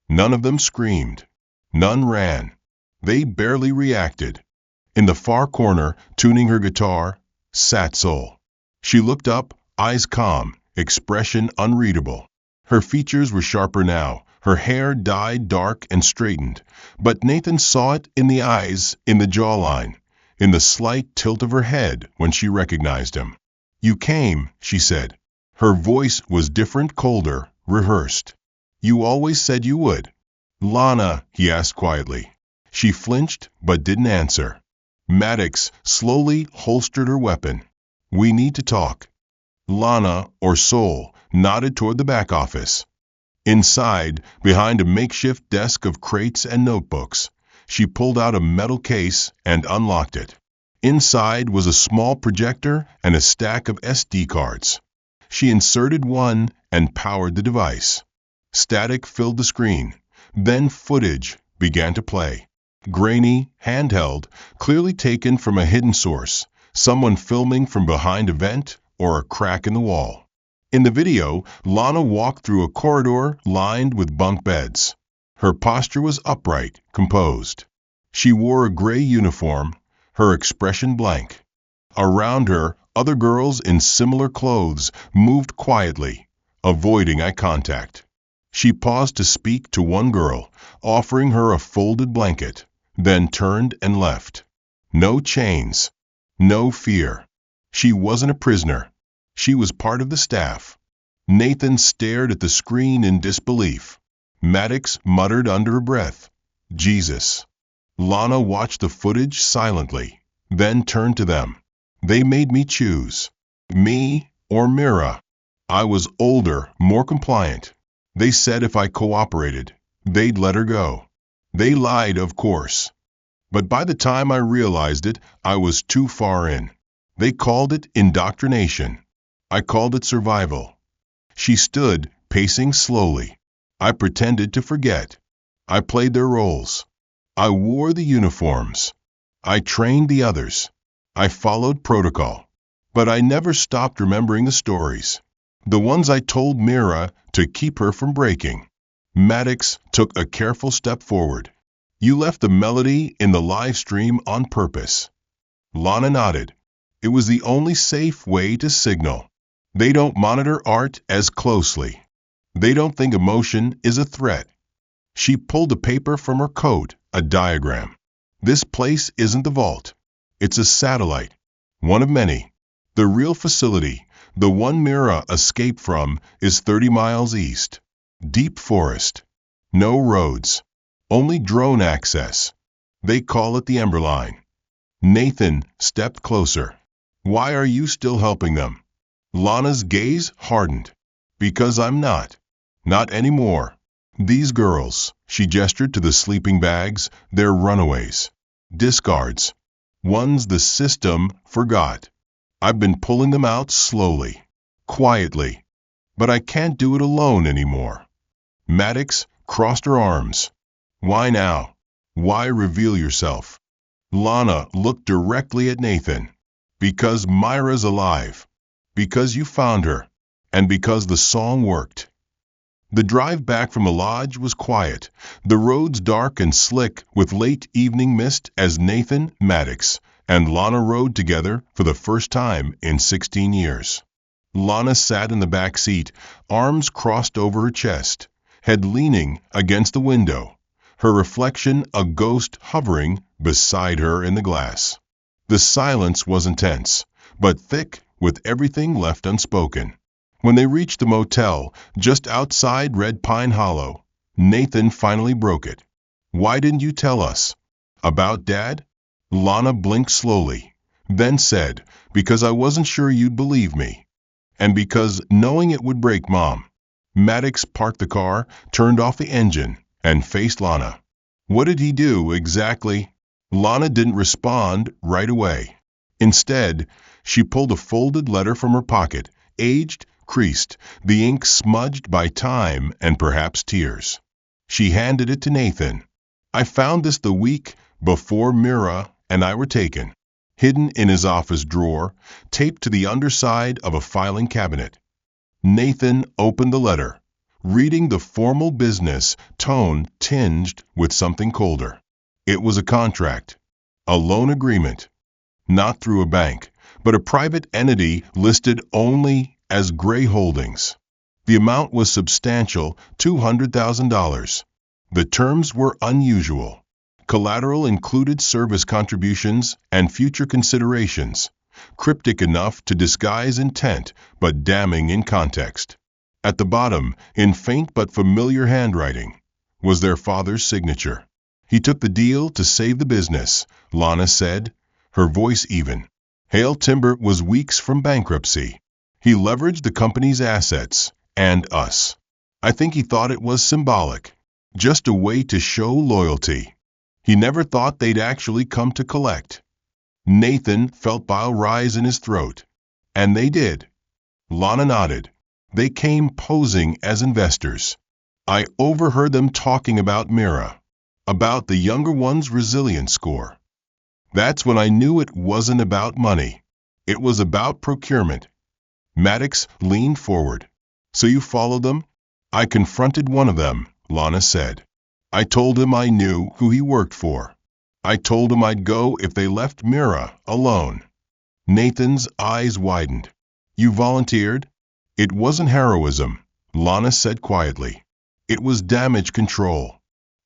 None of them screamed. None ran. They barely reacted. In the far corner, tuning her guitar, sat Sol. She looked up, eyes calm, expression unreadable. Her features were sharper now, her hair dyed dark and straightened, but Nathan saw it in the eyes, in the jawline, in the slight tilt of her head when she recognized him. "You came," she said. Her voice was different, colder, rehearsed. "You always said you would." "Lana," he asked quietly. She flinched but didn't answer. Maddox slowly holstered her weapon. "We need to talk." Lana, or Sol, nodded toward the back office. Inside, behind a makeshift desk of crates and notebooks, she pulled out a metal case and unlocked it. Inside was a small projector and a stack of SD cards. She inserted one and powered the device. Static filled the screen. Then footage began to play. Grainy, handheld, clearly taken from a hidden source, someone filming from behind a vent or a crack in the wall. In the video, Lana walked through a corridor lined with bunk beds. Her posture was upright, composed. She wore a gray uniform, her expression blank. Around her, other girls in similar clothes moved quietly, avoiding eye contact. She paused to speak to one girl, offering her a folded blanket, then turned and left. No chains, no fear. She wasn't a prisoner. She was part of the staff. Nathan stared at the screen in disbelief. Maddox muttered under her breath, "Jesus." Lana watched the footage silently, then turned to them. "They made me choose. Me or Mira. I was older, more compliant. They said if I cooperated, they'd let her go. They lied, of course. But by the time I realized it, I was too far in. They called it indoctrination. I called it survival." She stood, pacing slowly. "I pretended to forget. I played their roles. I wore the uniforms. I trained the others. I followed protocol. But I never stopped remembering the stories. The ones I told Mira to keep her from breaking." Maddox took a careful step forward. "You left the melody in the live stream on purpose." Lana nodded. "It was the only safe way to signal. They don't monitor art as closely. They don't think emotion is a threat." She pulled a paper from her coat, a diagram. "This place isn't the vault. It's a satellite. One of many. The real facility, the one Mira escaped from, is 30 miles east. Deep forest. No roads. Only drone access. They call it the Emberline." Nathan stepped closer. "Why are you still helping them?" Lana's gaze hardened. "Because I'm not. Not anymore. These girls," she gestured to the sleeping bags, "they're runaways. Discards. Ones the system forgot. I've been pulling them out slowly, quietly. But I can't do it alone anymore." Maddox crossed her arms. "Why now? Why reveal yourself?" Lana looked directly at Nathan. "Because Myra's alive. Because you found her. And because the song worked." The drive back from the lodge was quiet, the roads dark and slick with late evening mist as Nathan, Maddox, and Lana rode together for the first time in 16 years. Lana sat in the back seat, arms crossed over her chest, head leaning against the window, her reflection a ghost hovering beside her in the glass. The silence was intense, but thick with everything left unspoken. When they reached the motel just outside Red Pine Hollow, Nathan finally broke it. "Why didn't you tell us?" "About Dad?" Lana blinked slowly, then said, "Because I wasn't sure you'd believe me. And because knowing it would break Mom." Maddox parked the car, turned off the engine, and faced Lana. "What did he do, exactly?" Lana didn't respond right away. Instead, she pulled a folded letter from her pocket, aged, creased, the ink smudged by time and perhaps tears. She handed it to Nathan. "I found this the week before Mira and I were taken, hidden in his office drawer, taped to the underside of a filing cabinet." Nathan opened the letter, reading the formal business tone tinged with something colder. It was a contract, a loan agreement, not through a bank, but a private entity listed only as Gray Holdings. The amount was substantial, $200,000. The terms were unusual. Collateral included service contributions and future considerations, cryptic enough to disguise intent, but damning in context. At the bottom, in faint but familiar handwriting, was their father's signature. "He took the deal to save the business," Lana said, her voice even. "Hale Timber was weeks from bankruptcy. He leveraged the company's assets, and us. I think he thought it was symbolic, just a way to show loyalty. He never thought they'd actually come to collect." Nathan felt bile rise in his throat. "And they did." Lana nodded. "They came posing as investors. I overheard them talking about Mira, about the younger one's resilience score. That's when I knew it wasn't about money. It was about procurement." Maddox leaned forward. "So you followed them?" "I confronted one of them," Lana said. "I told him I knew who he worked for. I told him I'd go if they left Mira alone." Nathan's eyes widened. "You volunteered?" "It wasn't heroism," Lana said quietly. "It was damage control.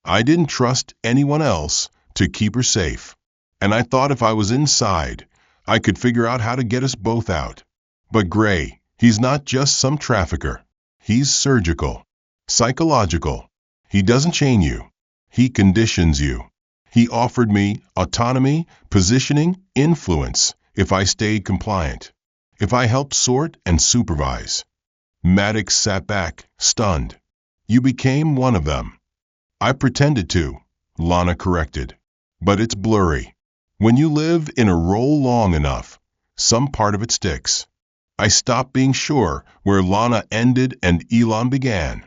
I didn't trust anyone else to keep her safe. And I thought if I was inside, I could figure out how to get us both out. But Gray, he's not just some trafficker. He's surgical, psychological. He doesn't chain you. He conditions you. He offered me autonomy, positioning, influence, if I stayed compliant, if I helped sort and supervise." Maddox sat back, stunned. "You became one of them." "I pretended to," Lana corrected. "But it's blurry. When you live in a role long enough, some part of it sticks." I stopped being sure where Lana ended and Elon began.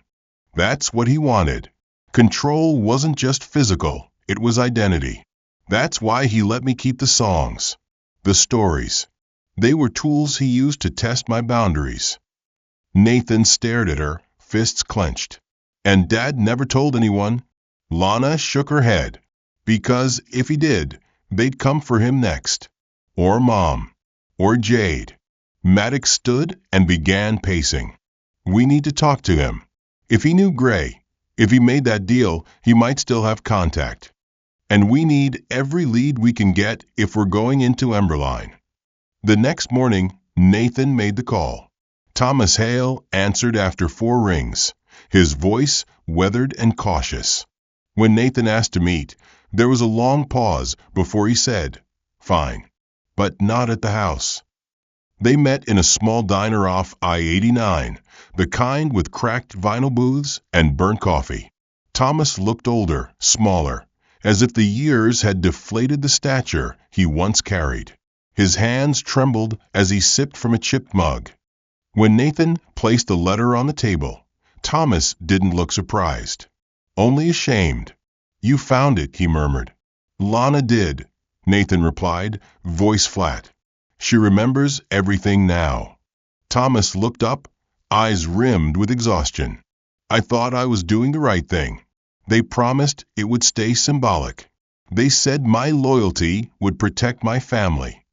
That's what he wanted. Control wasn't just physical, it was identity. That's why he let me keep the songs, the stories. They were tools he used to test my boundaries. Nathan stared at her, fists clenched. "And Dad never told anyone?" Lana shook her head. "Because if he did, they'd come for him next. Or Mom. Or Jade." Maddox stood and began pacing. "We need to talk to him. If he knew Gray, if he made that deal, he might still have contact. And we need every lead we can get if we're going into Emberline." The next morning, Nathan made the call. Thomas Hale answered after 4 rings, his voice weathered and cautious. When Nathan asked to meet, there was a long pause before he said, "Fine, but not at the house." They met in a small diner off I-89, the kind with cracked vinyl booths and burnt coffee. Thomas looked older, smaller, as if the years had deflated the stature he once carried. His hands trembled as he sipped from a chipped mug. When Nathan placed the letter on the table, Thomas didn't look surprised, only ashamed. "You found it," he murmured. "Lana did," Nathan replied, voice flat. "She remembers everything now." Thomas looked up, eyes rimmed with exhaustion. "I thought I was doing the right thing. They promised it would stay symbolic. They said my loyalty would protect my family."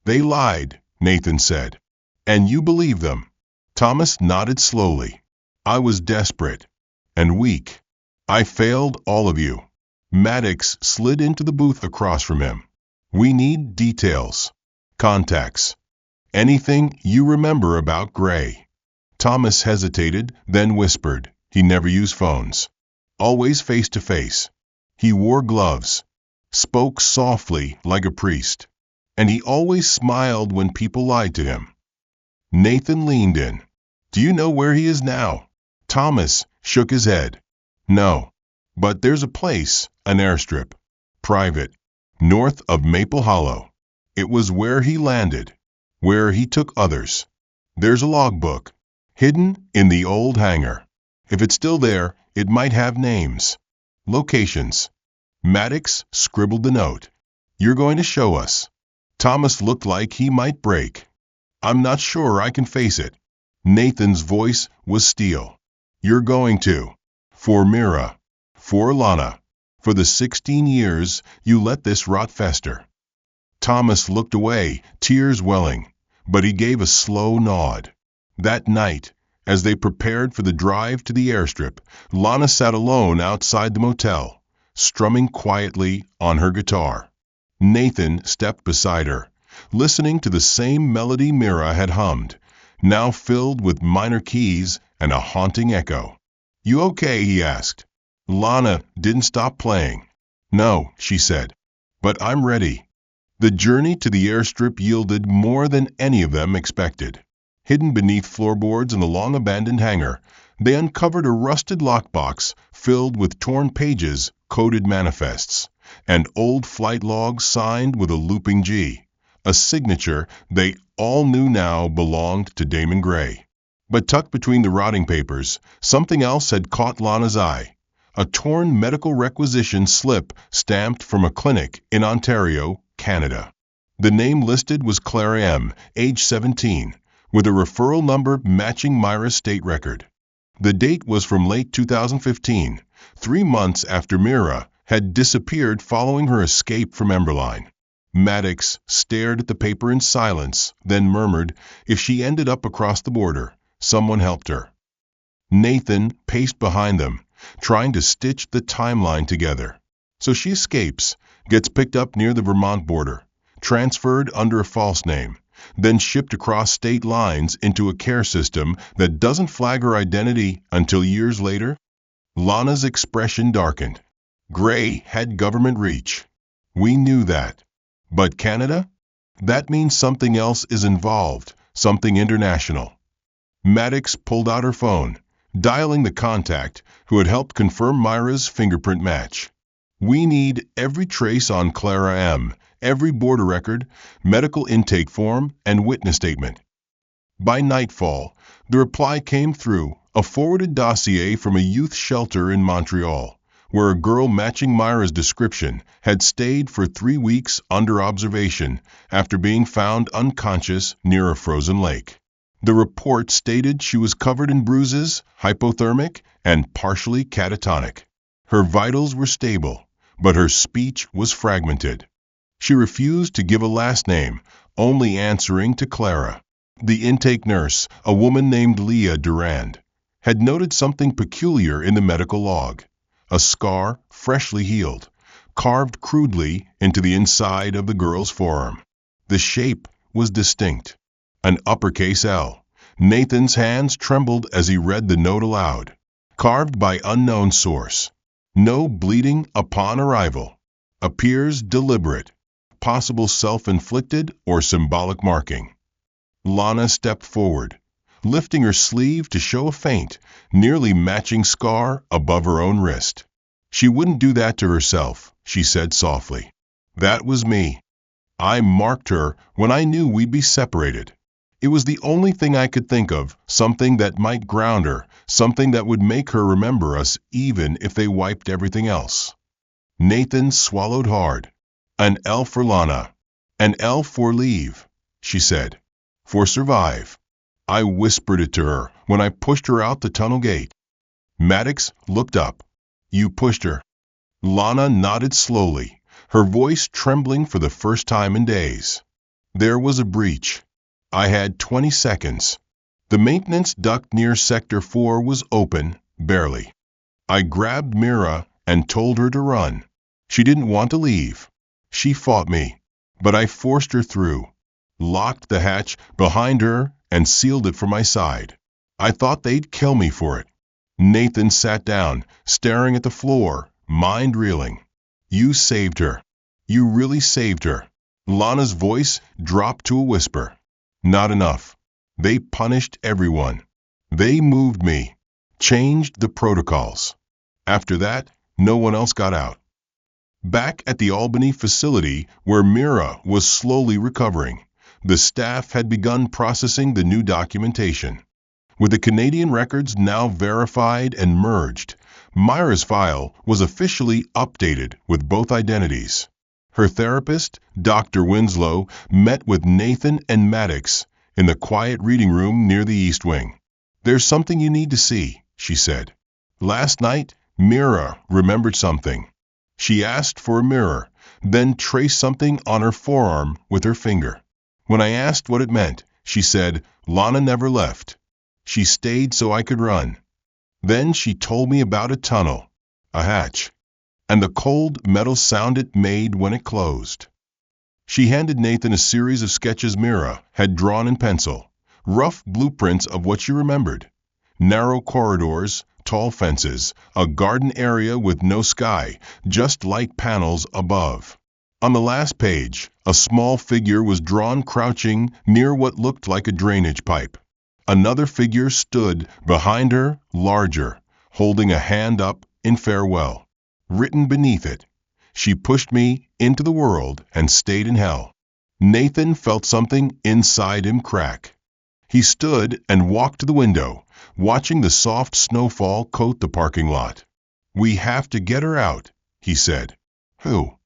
"They lied," Nathan said. "And you believed them." Thomas nodded slowly. "I was desperate. And weak. I failed all of you." Maddox slid into the booth across from him. "We need details. Contacts. Anything you remember about Gray." Thomas hesitated, then whispered. He never used phones. Always face to face. He wore gloves. Spoke softly like a priest. And he always smiled when people lied to him. Nathan leaned in. Do you know where he is now? Thomas shook his head. No. But there's a place, an airstrip. Private. North of Maple Hollow. It was where he landed. Where he took others. There's a logbook. Hidden in the old hangar. If it's still there, it might have names. Locations. Maddox scribbled the note. You're going to show us. Thomas looked like he might break. I'm not sure I can face it. Nathan's voice was steel. You're going to. For Mira. For Lana. For the 16 years you let this rot fester. Thomas looked away, tears welling, but he gave a slow nod. That night, as they prepared for the drive to the airstrip, Lana sat alone outside the motel, strumming quietly on her guitar. Nathan stepped beside her, listening to the same melody Mira had hummed, now filled with minor keys and a haunting echo. You okay? He asked. Lana didn't stop playing. No, she said. But I'm ready. The journey to the airstrip yielded more than any of them expected. Hidden beneath floorboards in the long-abandoned hangar, they uncovered a rusted lockbox filled with torn pages, coded manifests, and old flight logs signed with a looping G, a signature they all knew now belonged to Damon Gray. But tucked between the rotting papers, something else had caught Lana's eye. A torn medical requisition slip stamped from a clinic in Ontario, Canada. The name listed was Clara M., age 17, with a referral number matching Mira's state record. The date was from late 2015, 3 months after Mira had disappeared following her escape from Emberline. Maddox stared at the paper in silence, then murmured, if she ended up across the border, someone helped her. Nathan paced behind them, trying to stitch the timeline together. So she escapes, gets picked up near the Vermont border, transferred under a false name, then shipped across state lines into a care system that doesn't flag her identity until years later? Lana's expression darkened. Gray had government reach. We knew that. But Canada? That means something else is involved, something international. Maddox pulled out her phone, dialing the contact who had helped confirm Mira's fingerprint match. We need every trace on Clara M., every border record, medical intake form, and witness statement. By nightfall, the reply came through, a forwarded dossier from a youth shelter in Montreal, where a girl matching Mira's description had stayed for 3 weeks under observation after being found unconscious near a frozen lake. The report stated she was covered in bruises, hypothermic, and partially catatonic. Her vitals were stable, but her speech was fragmented. She refused to give a last name, only answering to Clara. The intake nurse, a woman named Leah Durand, had noted something peculiar in the medical log. A scar, freshly healed, carved crudely into the inside of the girl's forearm. The shape was distinct. An uppercase L. Nathan's hands trembled as he read the note aloud. Carved by unknown source. No bleeding upon arrival. Appears deliberate. Possible self-inflicted or symbolic marking. Lana stepped forward, lifting her sleeve to show a faint, nearly matching scar above her own wrist. She wouldn't do that to herself, she said softly. That was me. I marked her when I knew we'd be separated. It was the only thing I could think of, something that might ground her, something that would make her remember us even if they wiped everything else. Nathan swallowed hard. An L for Lana. An L for leave, she said. For survive. I whispered it to her when I pushed her out the tunnel gate. Maddox looked up. You pushed her. Lana nodded slowly, her voice trembling for the first time in days. There was a breach. I had 20 seconds. The maintenance duct near Sector 4 was open, barely. I grabbed Mira and told her to run. She didn't want to leave. She fought me, but I forced her through, locked the hatch behind her and sealed it from my side. I thought they'd kill me for it." Nathan sat down, staring at the floor, mind reeling. "You saved her. You really saved her." Lana's voice dropped to a whisper. "Not enough. They punished everyone. They moved me, changed the protocols. After that, no one else got out." Back at the Albany facility, where Mira was slowly recovering, the staff had begun processing the new documentation. With the Canadian records now verified and merged, Mira's file was officially updated with both identities. Her therapist, Dr. Winslow, met with Nathan and Maddox in the quiet reading room near the East Wing. "There's something you need to see," she said. "Last night, Mira remembered something. She asked for a mirror, then traced something on her forearm with her finger. When I asked what it meant, she said, 'Lana never left. She stayed so I could run.' Then she told me about a tunnel, a hatch, and the cold metal sound it made when it closed." She handed Nathan a series of sketches Mira had drawn in pencil, rough blueprints of what she remembered. Narrow corridors, tall fences, a garden area with no sky, just light panels above. On the last page, a small figure was drawn crouching near what looked like a drainage pipe. Another figure stood behind her, larger, holding a hand up in farewell. Written beneath it, "She pushed me into the world and stayed in hell." Nathan felt something inside him crack. He stood and walked to the window, watching the soft snowfall coat the parking lot. "We have to get her out," he said. "Who?"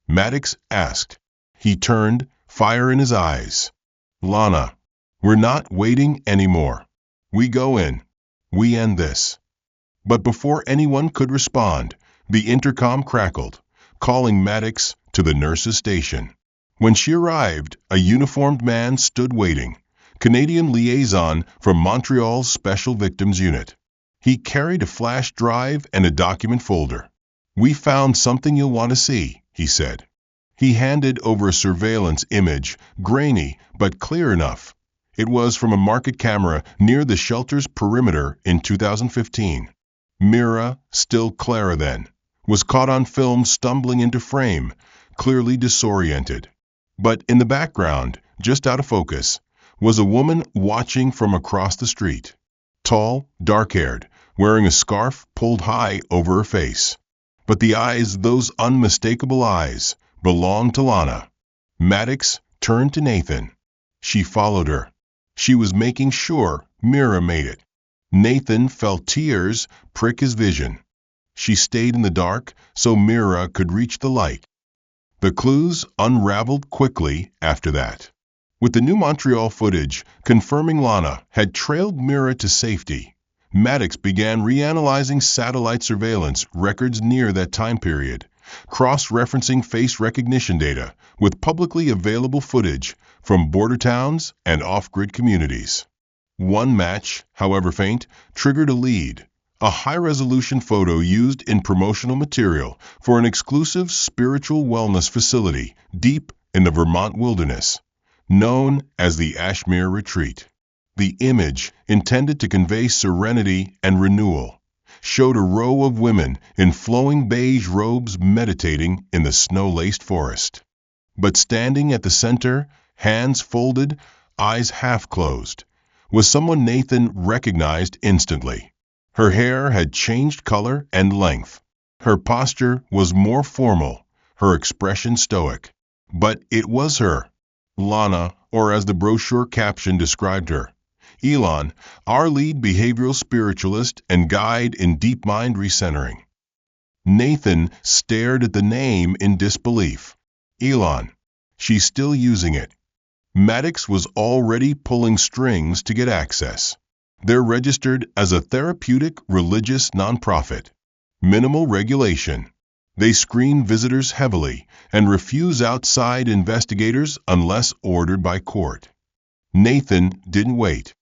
Maddox asked. He turned, fire in his eyes. "Lana. We're not waiting anymore. We go in. We end this." But before anyone could respond, the intercom crackled, calling Maddox to the nurse's station. When she arrived, a uniformed man stood waiting, Canadian liaison from Montreal's Special Victims Unit. He carried a flash drive and a document folder. "We found something you'll want to see," he said. He handed over a surveillance image, grainy but clear enough. It was from a market camera near the shelter's perimeter in 2015. Mira, still Clara then, was caught on film stumbling into frame, clearly disoriented. But in the background, just out of focus, was a woman watching from across the street. Tall, dark-haired, wearing a scarf pulled high over her face. But the eyes, those unmistakable eyes, belonged to Lana. Maddox turned to Nathan. She followed her. She was making sure Mira made it. Nathan felt tears prick his vision. She stayed in the dark so Mira could reach the light. The clues unraveled quickly after that. With the new Montreal footage confirming Lana had trailed Mira to safety, Maddox began reanalyzing satellite surveillance records near that time period, cross-referencing face recognition data with publicly available footage from border towns and off-grid communities. One match, however faint, triggered a lead, a high-resolution photo used in promotional material for an exclusive spiritual wellness facility deep in the Vermont wilderness, known as the Ashmere Retreat. The image, intended to convey serenity and renewal, showed a row of women in flowing beige robes meditating in the snow-laced forest. But standing at the center, hands folded, eyes half closed, was someone Nathan recognized instantly. Her hair had changed color and length. Her posture was more formal, her expression stoic. But it was her. Lana, or as the brochure caption described her, Elon, our lead behavioral spiritualist and guide in deep mind recentering. Nathan stared at the name in disbelief. Elon. She's still using it. Maddox was already pulling strings to get access. They're registered as a therapeutic religious nonprofit. Minimal regulation. They screen visitors heavily and refuse outside investigators unless ordered by court. Nathan didn't wait.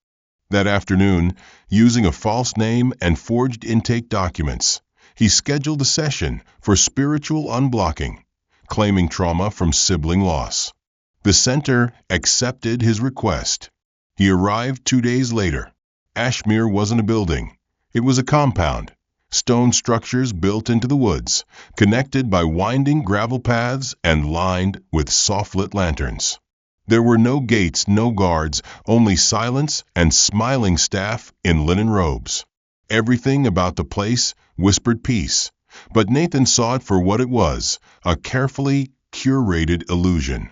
That afternoon, using a false name and forged intake documents, he scheduled a session for spiritual unblocking, claiming trauma from sibling loss. The center accepted his request. He arrived 2 days later. Ashmere wasn't a building. It was a compound. Stone structures built into the woods, connected by winding gravel paths and lined with soft-lit lanterns. There were no gates, no guards, only silence and smiling staff in linen robes. Everything about the place whispered peace, but Nathan saw it for what it was, a carefully curated illusion.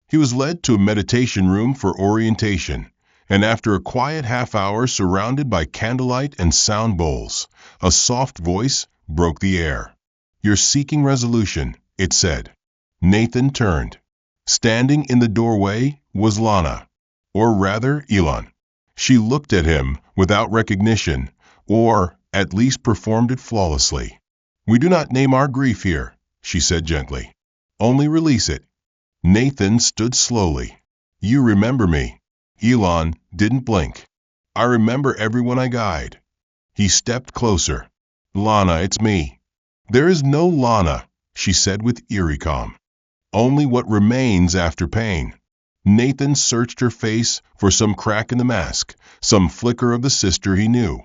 He was led to a meditation room for orientation, and after a quiet half hour surrounded by candlelight and sound bowls, a soft voice broke the air. "You're seeking resolution," it said. Nathan turned. Standing in the doorway was Lana, or rather Elon. She looked at him without recognition, or at least performed it flawlessly. "We do not name our grief here," she said gently. "Only release it." Nathan stood slowly. "You remember me." Elon didn't blink. "I remember everyone I guide." He stepped closer. "Lana, it's me." "There is no Lana," she said with eerie calm. "Only what remains after pain." Nathan searched her face for some crack in the mask, some flicker of the sister he knew,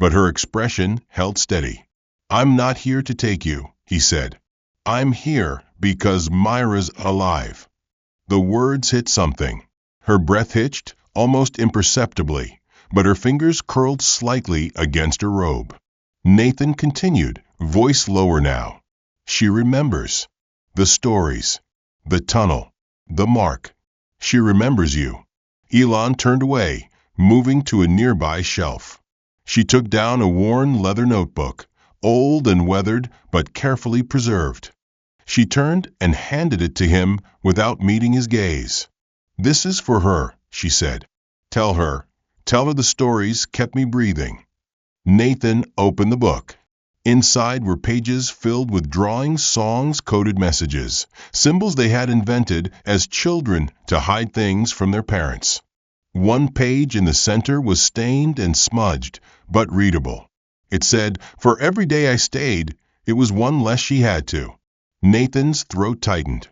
but her expression held steady. "I'm not here to take you," he said. "I'm here because Mira's alive." The words hit something. Her breath hitched, almost imperceptibly, but her fingers curled slightly against her robe. Nathan continued, voice lower now. "She remembers. The stories. The tunnel. The mark. She remembers you." Elon turned away, moving to a nearby shelf. She took down a worn leather notebook, old and weathered but carefully preserved. She turned and handed it to him without meeting his gaze. "This is for her," she said. Tell her the stories kept me breathing." Nathan opened the book. Inside were pages filled with drawings, songs, coded messages, symbols they had invented as children to hide things from their parents. One page in the center was stained and smudged, but readable. It said, "For every day I stayed, it was one less she had to." Nathan's throat tightened.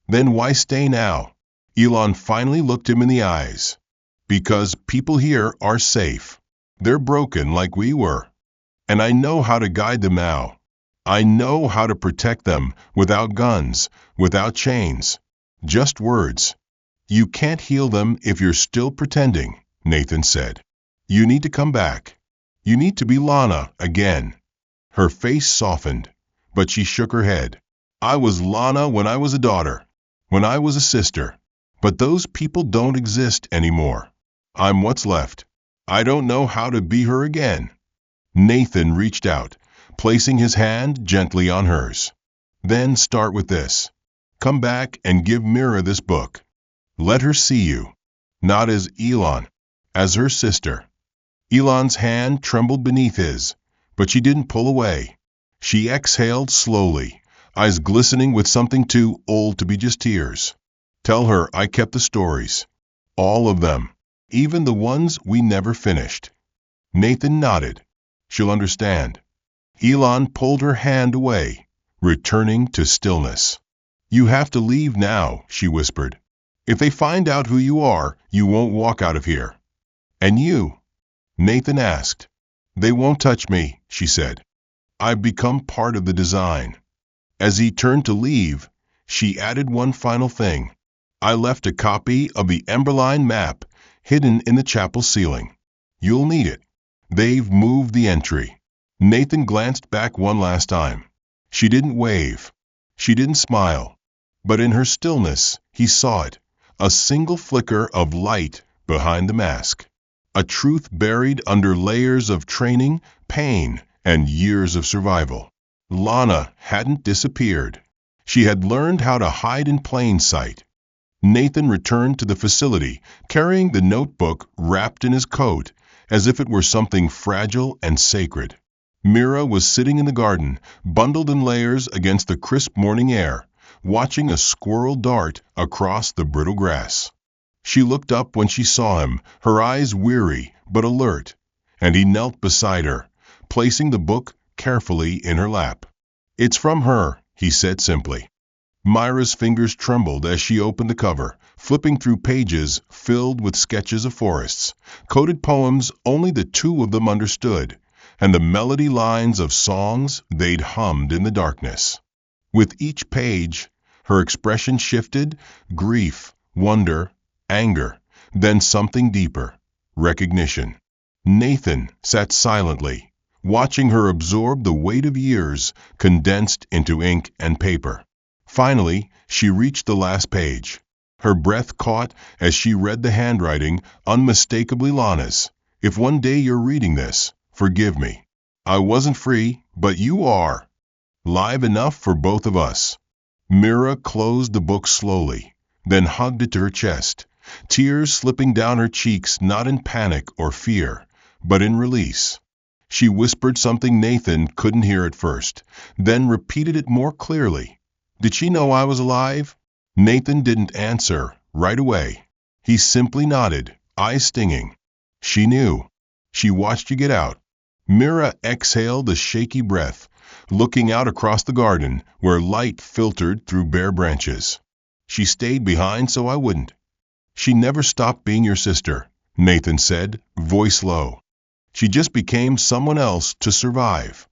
"Then why stay now?" Elon finally looked him in the eyes. "Because people here are safe. They're broken like we were. And I know how to guide them now. I know how to protect them without guns, without chains. Just words." "You can't heal them if you're still pretending," Nathan said. "You need to come back. You need to be Lana again." Her face softened, but she shook her head. "I was Lana when I was a daughter, when I was a sister. But those people don't exist anymore. I'm what's left. I don't know how to be her again." Nathan reached out, placing his hand gently on hers. "Then start with this. Come back and give Mira this book. Let her see you, not as Elon, as her sister." Elon's hand trembled beneath his, but she didn't pull away. She exhaled slowly, eyes glistening with something too old to be just tears. "Tell her I kept the stories. All of them. Even the ones we never finished." Nathan nodded. "She'll understand." Elon pulled her hand away, returning to stillness. "You have to leave now," she whispered. "If they find out who you are, you won't walk out of here." "And you?" Nathan asked. "They won't touch me," she said. "I've become part of the design." As he turned to leave, she added one final thing. "I left a copy of the Emberline map hidden in the chapel ceiling. You'll need it." They've moved the entry. Nathan glanced back one last time. She didn't wave. She didn't smile. But in her stillness, he saw it, a single flicker of light behind the mask. A truth buried under layers of training, pain, and years of survival. Lana hadn't disappeared. She had learned how to hide in plain sight. Nathan returned to the facility, carrying the notebook wrapped in his coat, as if it were something fragile and sacred. Mira was sitting in the garden, bundled in layers against the crisp morning air, watching a squirrel dart across the brittle grass. She looked up when she saw him, her eyes weary but alert, and he knelt beside her, placing the book carefully in her lap. "It's from her," he said simply. Myra's fingers trembled as she opened the cover, flipping through pages filled with sketches of forests, coded poems only the two of them understood, and the melody lines of songs they'd hummed in the darkness. With each page, her expression shifted: grief, wonder, anger, then something deeper: recognition. Nathan sat silently, watching her absorb the weight of years condensed into ink and paper. Finally, she reached the last page. Her breath caught as she read the handwriting, unmistakably Lana's. "If one day you're reading this, forgive me. I wasn't free, but you are. Live enough for both of us." Mira closed the book slowly, then hugged it to her chest, tears slipping down her cheeks not in panic or fear, but in release. She whispered something Nathan couldn't hear at first, then repeated it more clearly. "Did she know I was alive?" Nathan didn't answer right away. He simply nodded, eyes stinging. "She knew. She watched you get out." Mira exhaled a shaky breath, looking out across the garden where light filtered through bare branches. "She stayed behind so I wouldn't." "She never stopped being your sister," Nathan said, voice low. "She just became someone else to survive."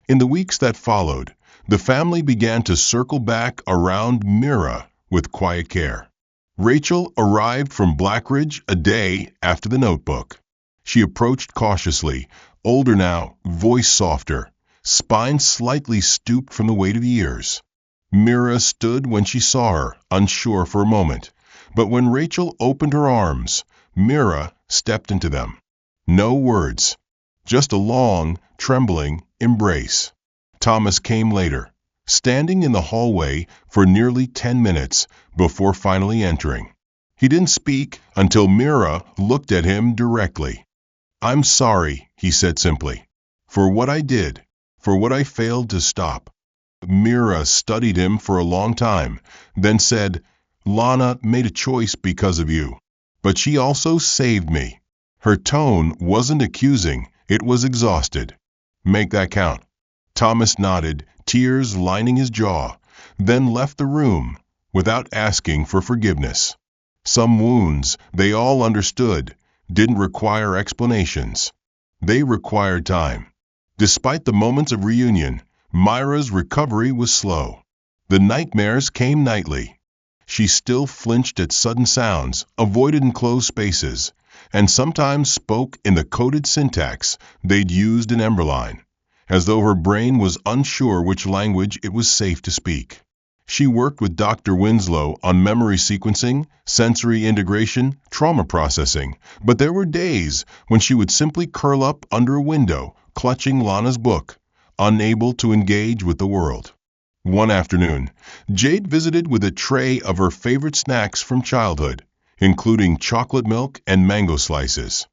In the weeks that followed, the family began to circle back around Mira with quiet care. Rachel arrived from Blackridge a day after the notebook. She approached cautiously, older now, voice softer, spine slightly stooped from the weight of years. Mira stood when she saw her, unsure for a moment, but when Rachel opened her arms, Mira stepped into them. No words, just a long, trembling embrace. Thomas came later, standing in the hallway for nearly 10 minutes before finally entering. He didn't speak until Mira looked at him directly. "I'm sorry," he said simply, "for what I did, for what I failed to stop." Mira studied him for a long time, then said, "Lana made a choice because of you, but she also saved me." Her tone wasn't accusing, it was exhausted. "Make that count." Thomas nodded, tears lining his jaw, then left the room without asking for forgiveness. Some wounds, they all understood, didn't require explanations. They required time. Despite the moments of reunion, Myra's recovery was slow. The nightmares came nightly. She still flinched at sudden sounds, avoided enclosed spaces, and sometimes spoke in the coded syntax they'd used in Emberline, as though her brain was unsure which language it was safe to speak. She worked with Dr. Winslow on memory sequencing, sensory integration, trauma processing, but there were days when she would simply curl up under a window, clutching Lana's book, unable to engage with the world. One afternoon, Jade visited with a tray of her favorite snacks from childhood, including chocolate milk and mango slices.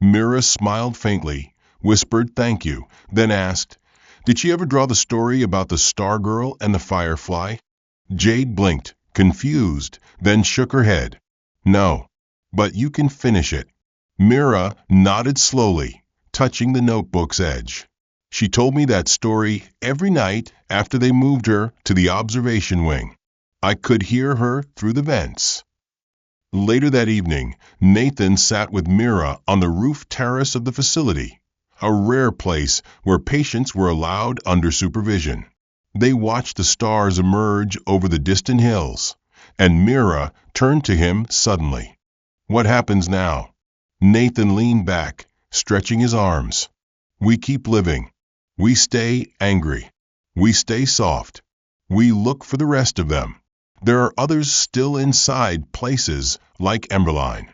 Mira smiled faintly, whispered thank you, then asked, "Did she ever draw the story about the Star Girl and the Firefly?" Jade blinked, confused, then shook her head. "No, but you can finish it." Mira nodded slowly, touching the notebook's edge. "She told me that story every night after they moved her to the observation wing. I could hear her through the vents." Later that evening, Nathan sat with Mira on the roof terrace of the facility, a rare place where patients were allowed under supervision. They watched the stars emerge over the distant hills, and Mira turned to him suddenly. "What happens now?" Nathan leaned back, stretching his arms. "We keep living. We stay angry. We stay soft. We look for the rest of them. There are others still inside places like Emberline."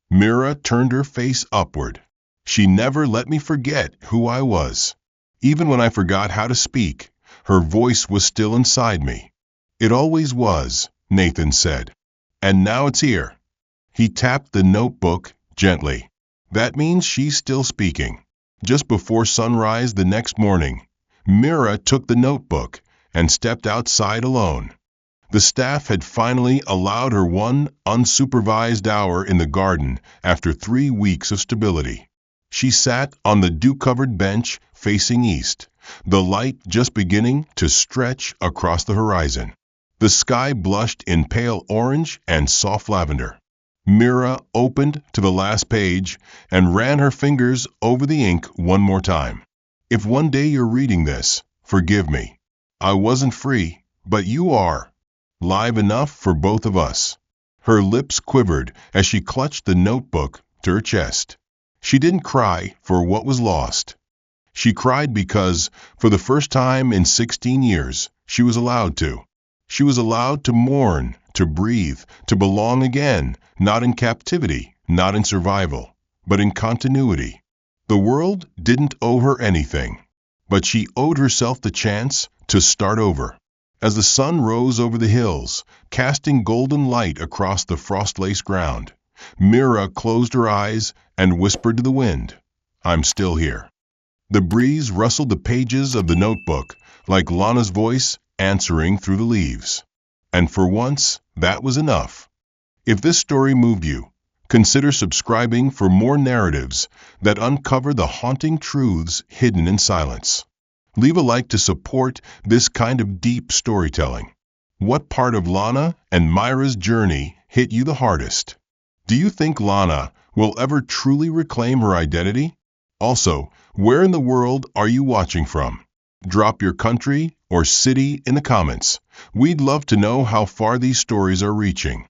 Mira turned her face upward. "She never let me forget who I was. Even when I forgot how to speak, her voice was still inside me." "It always was," Nathan said. "And now it's here." He tapped the notebook gently. "That means she's still speaking." Just before sunrise the next morning, Mira took the notebook and stepped outside alone. The staff had finally allowed her one unsupervised hour in the garden after 3 weeks of stability. She sat on the dew-covered bench facing east, the light just beginning to stretch across the horizon. The sky blushed in pale orange and soft lavender. Mira opened to the last page and ran her fingers over the ink one more time. If one day you're reading this, forgive me. I wasn't free, but you are. Live enough for both of us. Her lips quivered as she clutched the notebook to her chest. She didn't cry for what was lost. She cried because, for the first time in 16 years, she was allowed to. She was allowed to mourn, to breathe, to belong again, not in captivity, not in survival, but in continuity. The world didn't owe her anything, but she owed herself the chance to start over. As the sun rose over the hills, casting golden light across the frost-laced ground, Mira closed her eyes and whispered to the wind, "I'm still here." The breeze rustled the pages of the notebook like Lana's voice answering through the leaves. And for once, that was enough. If this story moved you, consider subscribing for more narratives that uncover the haunting truths hidden in silence. Leave a like to support this kind of deep storytelling. What part of Lana and Mira's journey hit you the hardest? Do you think Lana will ever truly reclaim her identity? Also, where in the world are you watching from? Drop your country or city in the comments. We'd love to know how far these stories are reaching.